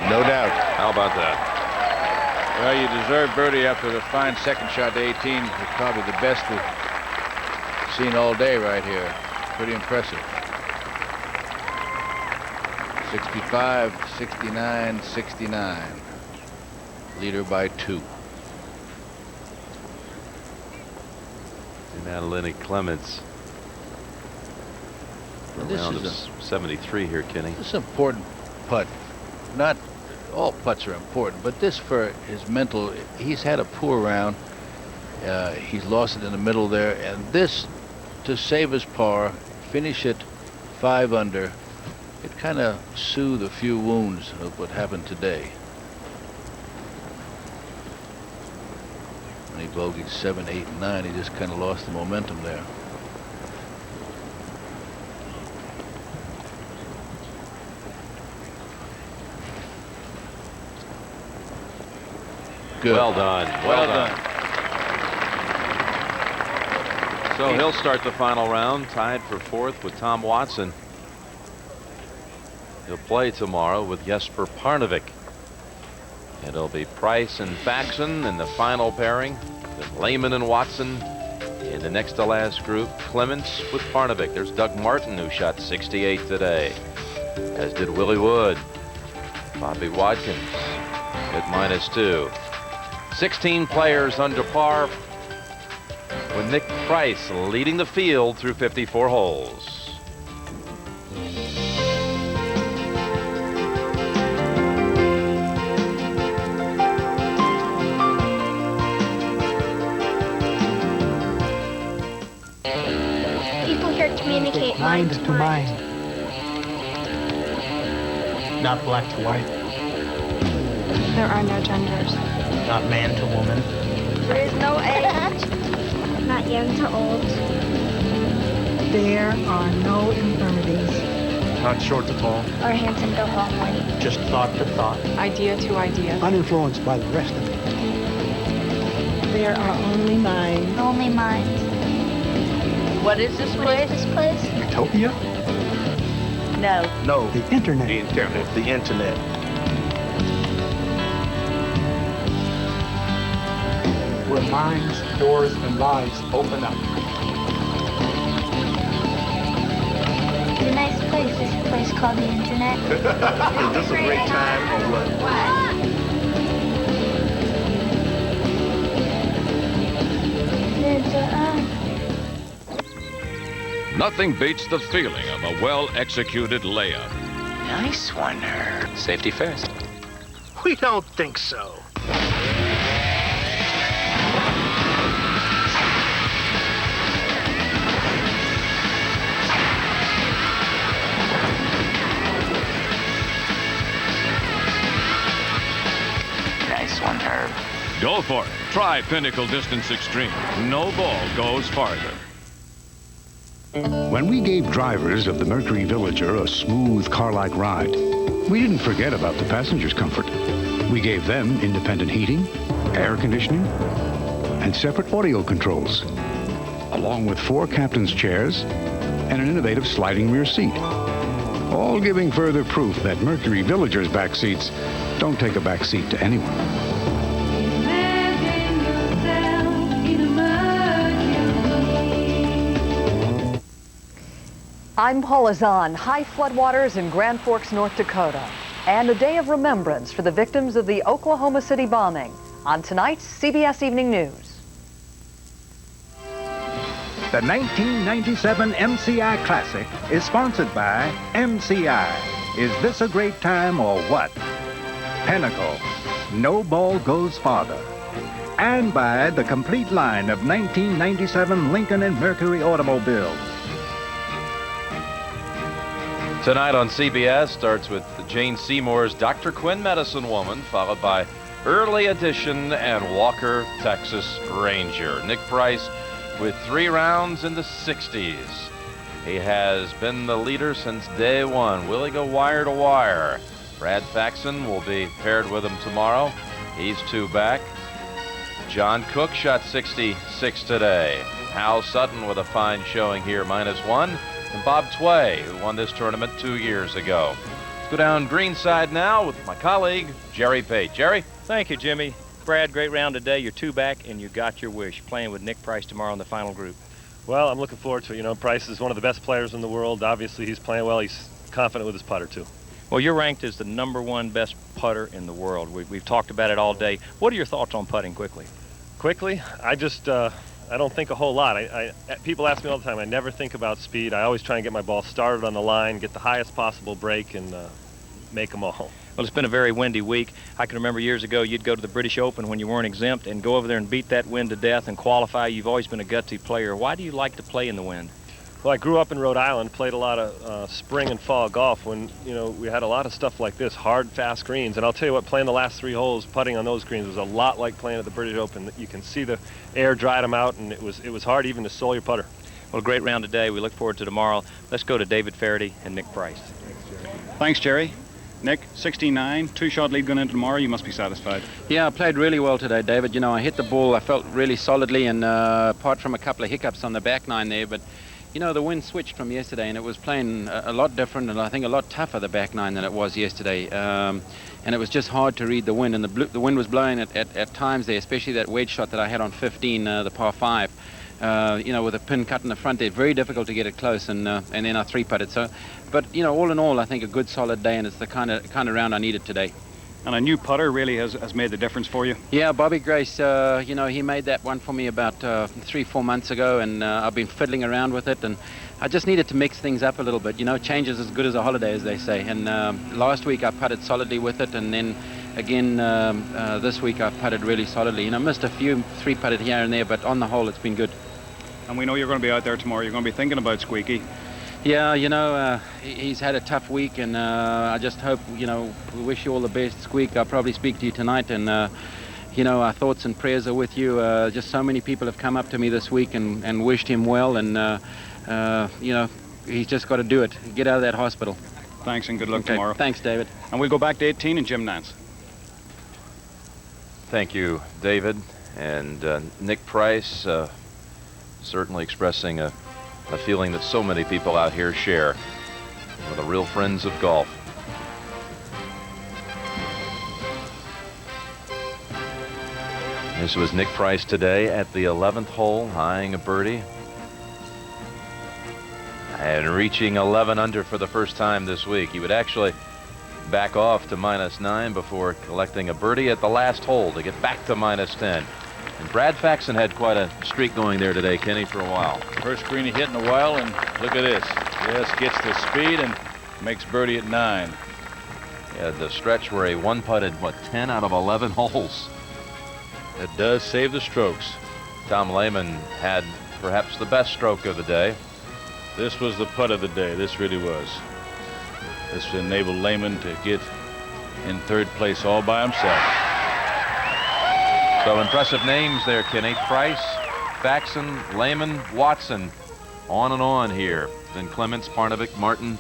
No doubt. How about that? Well, you deserve birdie after the fine second shot to 18. It's probably the best we've seen all day right here. Pretty impressive. 65, 69, 69. Leader by 2. And now Lenny Clements. A round of 73 here, Kenny. This is an important putt. Not all putts are important, but this for his mental. He's had a poor round. He's lost it in the middle there, and this to save his par, finish it 5 under. It kind of soothed a few wounds of what happened today. When he bogeyed 7, 8, and 9, he just kind of lost the momentum there. Good. Well done. Well done. So he'll start the final round, tied for 4th with Tom Watson. He'll play tomorrow with Jesper Parnevik. It'll be Price and Faxon in the final pairing. Then Lehman and Watson in the next to last group. Clements with Parnevik. There's Doug Martin, who shot 68 today, as did Willie Wood. Bobby Watkins at -2. 16 players under par, with Nick Price leading the field through 54 holes. People here communicate mind to mind. Not black to white. There are no genders. Not man to woman. There is no age. Not young to old. There are no infirmities. Not short to tall. Or handsome to homely. Just thought to thought. Idea to idea. Uninfluenced by the rest of it. There are only minds. Only minds. What is this place? This place? Utopia? No. No. The internet. The internet. The internet. Where minds, doors, and lives open up. It's a nice place. This place called the internet. Is this a great time or what? It's a Nothing beats the feeling of a well-executed layup. Nice one, Herb. Safety first. We don't think so. Nice one, Herb. Go for it. Try Pinnacle Distance Extreme. No ball goes farther. When we gave drivers of the Mercury Villager a smooth car-like ride, we didn't forget about the passengers' comfort. We gave them independent heating, air conditioning, and separate audio controls, along with 4 captain's chairs and an innovative sliding rear seat, all giving further proof that Mercury Villager's back seats don't take a back seat to anyone. I'm Paula Zahn. High floodwaters in Grand Forks, North Dakota, and a day of remembrance for the victims of the Oklahoma City bombing on tonight's CBS Evening News. The 1997 MCI Classic is sponsored by MCI. Is this a great time or what? Pinnacle. No ball goes farther. And by the complete line of 1997 Lincoln and Mercury automobiles. Tonight on CBS starts with Jane Seymour's Dr. Quinn Medicine Woman, followed by Early Edition and Walker, Texas Ranger. Nick Price with 3 rounds in the 60s. He has been the leader since day one. Will he go wire to wire? Brad Faxon will be paired with him tomorrow. He's 2 back. John Cook shot 66 today. Hal Sutton with a fine showing here, -1. And Bob Tway, who won this tournament 2 years ago. Let's go down greenside now with my colleague, Jerry Pate. Jerry? Thank you, Jimmy. Brad, great round today. You're 2 back, and you got your wish, playing with Nick Price tomorrow in the final group. Well, I'm looking forward to it. You know, Price is one of the best players in the world. Obviously, he's playing well. He's confident with his putter, too. Well, you're ranked as the #1 best putter in the world. We've talked about it all day. What are your thoughts on putting quickly? Quickly? I don't think a whole lot. People ask me all the time. I never think about speed. I always try and get my ball started on the line, get the highest possible break, and make them all. Well, it's been a very windy week. I can remember years ago you'd go to the British Open when you weren't exempt and go over there and beat that wind to death and qualify. You've always been a gutsy player. Why do you like to play in the wind? Well, I grew up in Rhode Island, played a lot of spring and fall golf when, you know, we had a lot of stuff like this, hard, fast greens. And I'll tell you what, playing the last 3 holes, putting on those greens was a lot like playing at the British Open. You can see the air dried them out, and it was hard even to sole your putter. Well, a great round today. We look forward to tomorrow. Let's go to David Faraday and Nick Price. Thanks, Jerry. Nick, 69, 2-shot lead going into tomorrow. You must be satisfied. Yeah, I played really well today, David. You know, I hit the ball, I felt really solidly, and apart from a couple of hiccups on the back nine there, but you know, the wind switched from yesterday, and it was playing a lot different, and I think a lot tougher, the back nine, than it was yesterday. And it was just hard to read the wind, and the wind was blowing at times there, especially that wedge shot that I had on 15, the par 5. You know, with a pin cut in the front there, very difficult to get it close, and then I 3-putted. So, but you know, all in all, I think a good solid day, and it's the kind of round I needed today. And a new putter really has made the difference for you. Yeah, Bobby Grace, you know, he made that one for me about 3-4 months ago, and I've been fiddling around with it, and I just needed to mix things up a little bit. You know, change is as good as a holiday, as they say. And last week I putted solidly with it, and then again this week I putted really solidly. You know, missed a few 3-putted here and there, but on the whole it's been good. And we know you're going to be out there tomorrow. You're going to be thinking about Squeaky. Yeah, you know, he's had a tough week, and I just hope, you know, we wish you all the best, Squeak. I'll probably speak to you tonight, and, you know, our thoughts and prayers are with you. Just so many people have come up to me this week and wished him well, and, you know, he's just got to do it. Get out of that hospital. Thanks, and good luck tomorrow. Thanks, David. And we'll go back to 18 and Jim Nance. Thank you, David. And Nick Price certainly expressing a feeling that so many people out here share. One of the real friends of golf. This was Nick Price today at the 11th hole, eyeing a birdie. And reaching 11 under for the first time this week. He would actually back off to -9 before collecting a birdie at the last hole to get back to -10. And Brad Faxon had quite a streak going there today, Kenny, for a while. First green he hit in a while, and look at this. Just gets the speed and makes birdie at 9. Yeah, the stretch where he one-putted, what, 10 out of 11 holes. It does save the strokes. Tom Lehman had perhaps the best stroke of the day. This was the putt of the day. This really was. This enabled Lehman to get in 3rd place all by himself. So impressive names there, Kenny. Price, Faxon, Lehman, Watson. On and on here. Then Clements, Parnevik, Martin,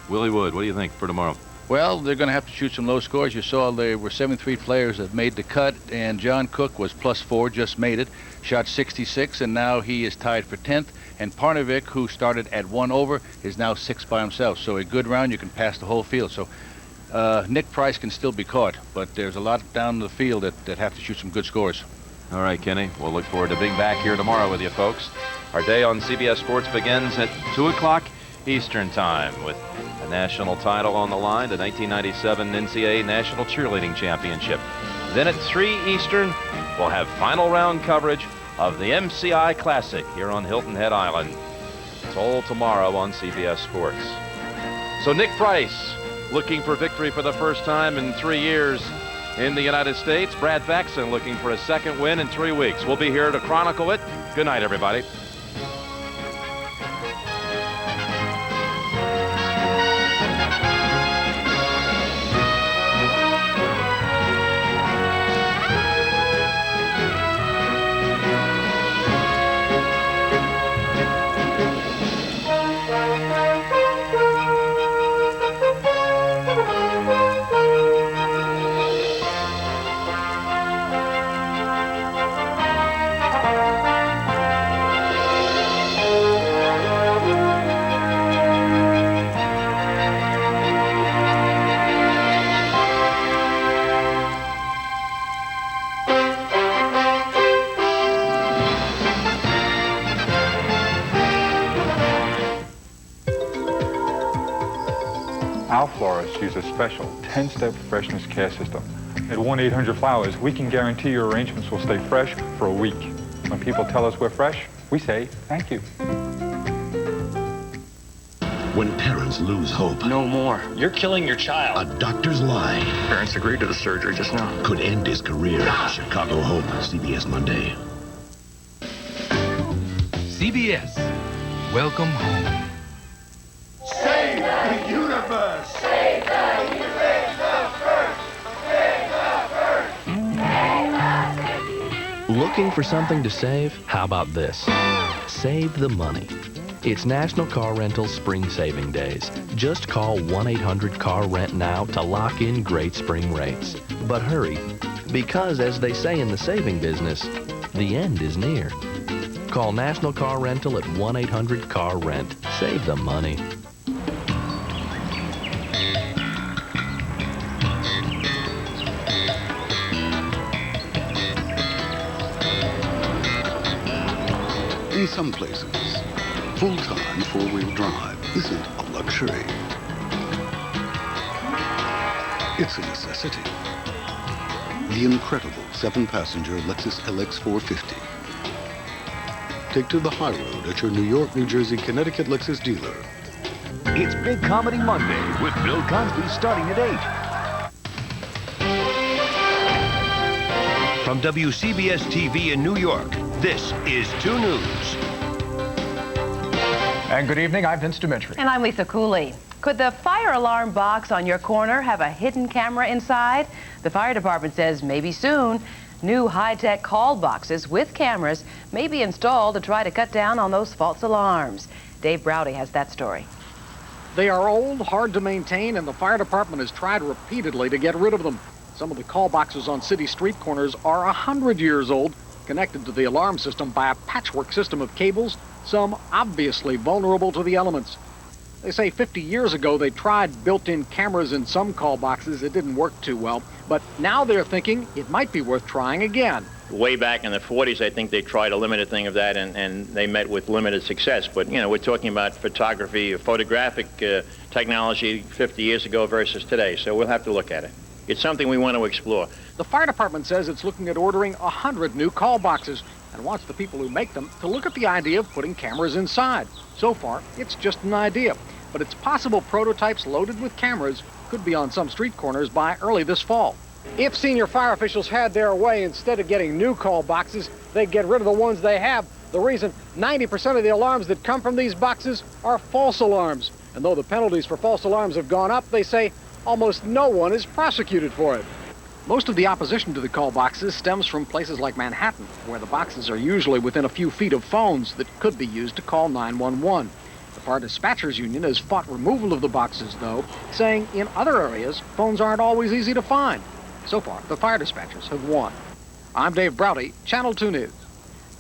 Willie Wood. What do you think for tomorrow? Well, they're going to have to shoot some low scores. You saw there were 73 players that made the cut, and John Cook was +4, just made it, shot 66, and now he is tied for 10th. And Parnevik, who started at 1 over, is now 6 by himself. So a good round, you can pass the whole field. So Nick Price can still be caught, but there's a lot down the field that have to shoot some good scores. All right, Kenny. We'll look forward to being back here tomorrow with you folks. Our day on CBS Sports begins at 2 o'clock Eastern Time with a national title on the line, the 1997 NCAA National Cheerleading Championship. Then at 3 Eastern, we'll have final round coverage of the MCI Classic here on Hilton Head Island. It's all tomorrow on CBS Sports. So Nick Price looking for victory for the first time in 3 years in the United States. Brad Faxon looking for a second win in 3 weeks. We'll be here to chronicle it. Good night, everybody. Our florists use a special 10-step freshness care system. At 1-800-Flowers, we can guarantee your arrangements will stay fresh for a week. When people tell us we're fresh, we say thank you. When parents lose hope. No more. You're killing your child. A doctor's lie. Parents agreed to the surgery just now. Could end his career. Chicago Hope, CBS Monday. CBS. Welcome home. Save the universe! Save the universe! Save the Looking for something to save? How about this? Save the money. It's National Car Rental Spring Saving Days. Just call 1-800-CAR-RENT now to lock in great spring rates. But hurry, because as they say in the saving business, the end is near. Call National Car Rental at 1-800-CAR-RENT. Save the money. In some places, full-time four-wheel drive isn't a luxury. It's a necessity. The incredible 7-passenger Lexus LX 450. Take to the high road at your New York, New Jersey, Connecticut Lexus dealer. It's Big Comedy Monday with Bill Cosby starting at 8. From WCBS TV in New York, this is 2 News. And good evening, I'm Vince Dimitri. And I'm Lisa Cooley. Could the fire alarm box on your corner have a hidden camera inside? The fire department says maybe soon. New high-tech call boxes with cameras may be installed to try to cut down on those false alarms. Dave Browdy has that story. They are old, hard to maintain, and the fire department has tried repeatedly to get rid of them. Some of the call boxes on city street corners are 100 years old, connected to the alarm system by a patchwork system of cables, some obviously vulnerable to the elements. They say 50 years ago they tried built-in cameras in some call boxes. It didn't work too well, but now they're thinking it might be worth trying again. Way back in the 40s, I think they tried a limited thing of that, and they met with limited success. But, you know, we're talking about photography, photographic technology 50 years ago versus today, so we'll have to look at it. It's something we want to explore. The fire department says it's looking at ordering 100 new call boxes and wants the people who make them to look at the idea of putting cameras inside. So far, it's just an idea, but it's possible prototypes loaded with cameras could be on some street corners by early this fall. If senior fire officials had their way, instead of getting new call boxes, they'd get rid of the ones they have. The reason, 90% of the alarms that come from these boxes are false alarms. And though the penalties for false alarms have gone up, they say almost no one is prosecuted for it. Most of the opposition to the call boxes stems from places like Manhattan, where the boxes are usually within a few feet of phones that could be used to call 911. The Fire Dispatchers Union has fought removal of the boxes, though, saying in other areas, phones aren't always easy to find. So far, the fire dispatchers have won. I'm Dave Browdy, Channel 2 News.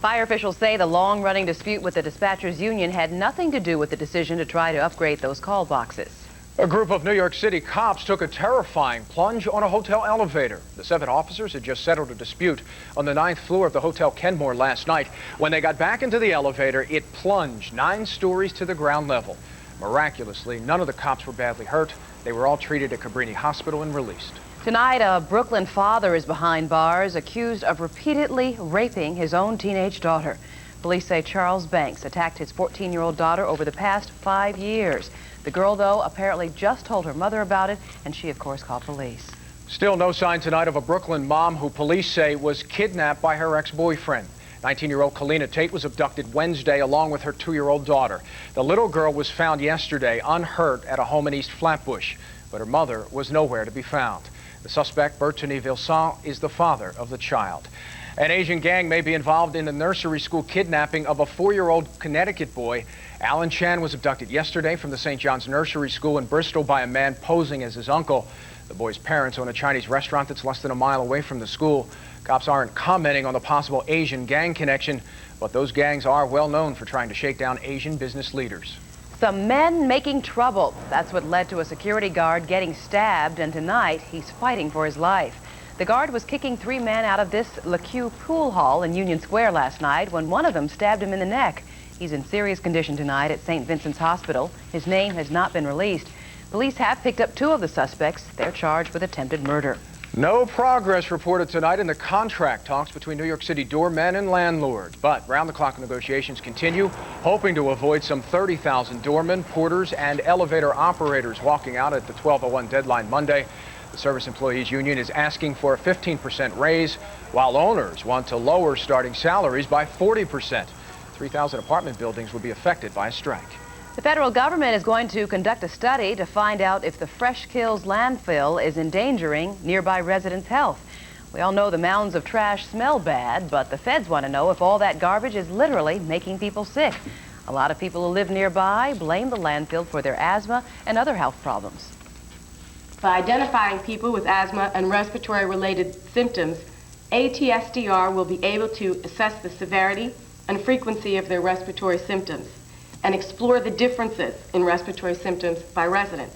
Fire officials say the long-running dispute with the Dispatchers Union had nothing to do with the decision to try to upgrade those call boxes. A group of New York City cops took a terrifying plunge on a hotel elevator. The 7 officers had just settled a dispute on the 9th floor of the Hotel Kenmore last night. When they got back into the elevator, it plunged 9 stories to the ground level. Miraculously, none of the cops were badly hurt. They were all treated at Cabrini Hospital and released. Tonight, a Brooklyn father is behind bars, accused of repeatedly raping his own teenage daughter. Police say Charles Banks attacked his 14-year-old daughter over the past 5 years. The girl, though, apparently just told her mother about it, and she, of course, called police. Still no sign tonight of a Brooklyn mom who police say was kidnapped by her ex-boyfriend. 19-year-old Kalina Tate was abducted Wednesday along with her 2-year-old daughter. The little girl was found yesterday unhurt at a home in East Flatbush, but her mother was nowhere to be found. The suspect, Bertoni Vilsan, is the father of the child. An Asian gang may be involved in the nursery school kidnapping of a 4-year-old Connecticut boy. Alan Chan was abducted yesterday from the St. John's Nursery School in Bristol by a man posing as his uncle. The boy's parents own a Chinese restaurant that's less than a mile away from the school. Cops aren't commenting on the possible Asian gang connection, but those gangs are well known for trying to shake down Asian business leaders. Some men making trouble. That's what led to a security guard getting stabbed, and tonight he's fighting for his life. The guard was kicking 3 men out of this LeCue pool hall in Union Square last night when one of them stabbed him in the neck. He's in serious condition tonight at St. Vincent's Hospital. His name has not been released. Police have picked up 2 of the suspects. They're charged with attempted murder. No progress reported tonight in the contract talks between New York City doormen and landlords. But round-the-clock negotiations continue, hoping to avoid some 30,000 doormen, porters, and elevator operators walking out at the 12:01 deadline Monday. The Service Employees Union is asking for a 15% raise, while owners want to lower starting salaries by 40%. 3,000 apartment buildings would be affected by a strike. The federal government is going to conduct a study to find out if the Fresh Kills landfill is endangering nearby residents' health. We all know the mounds of trash smell bad, but the feds want to know if all that garbage is literally making people sick. A lot of people who live nearby blame the landfill for their asthma and other health problems. By identifying people with asthma and respiratory-related symptoms, ATSDR will be able to assess the severity and frequency of their respiratory symptoms and explore the differences in respiratory symptoms by residents.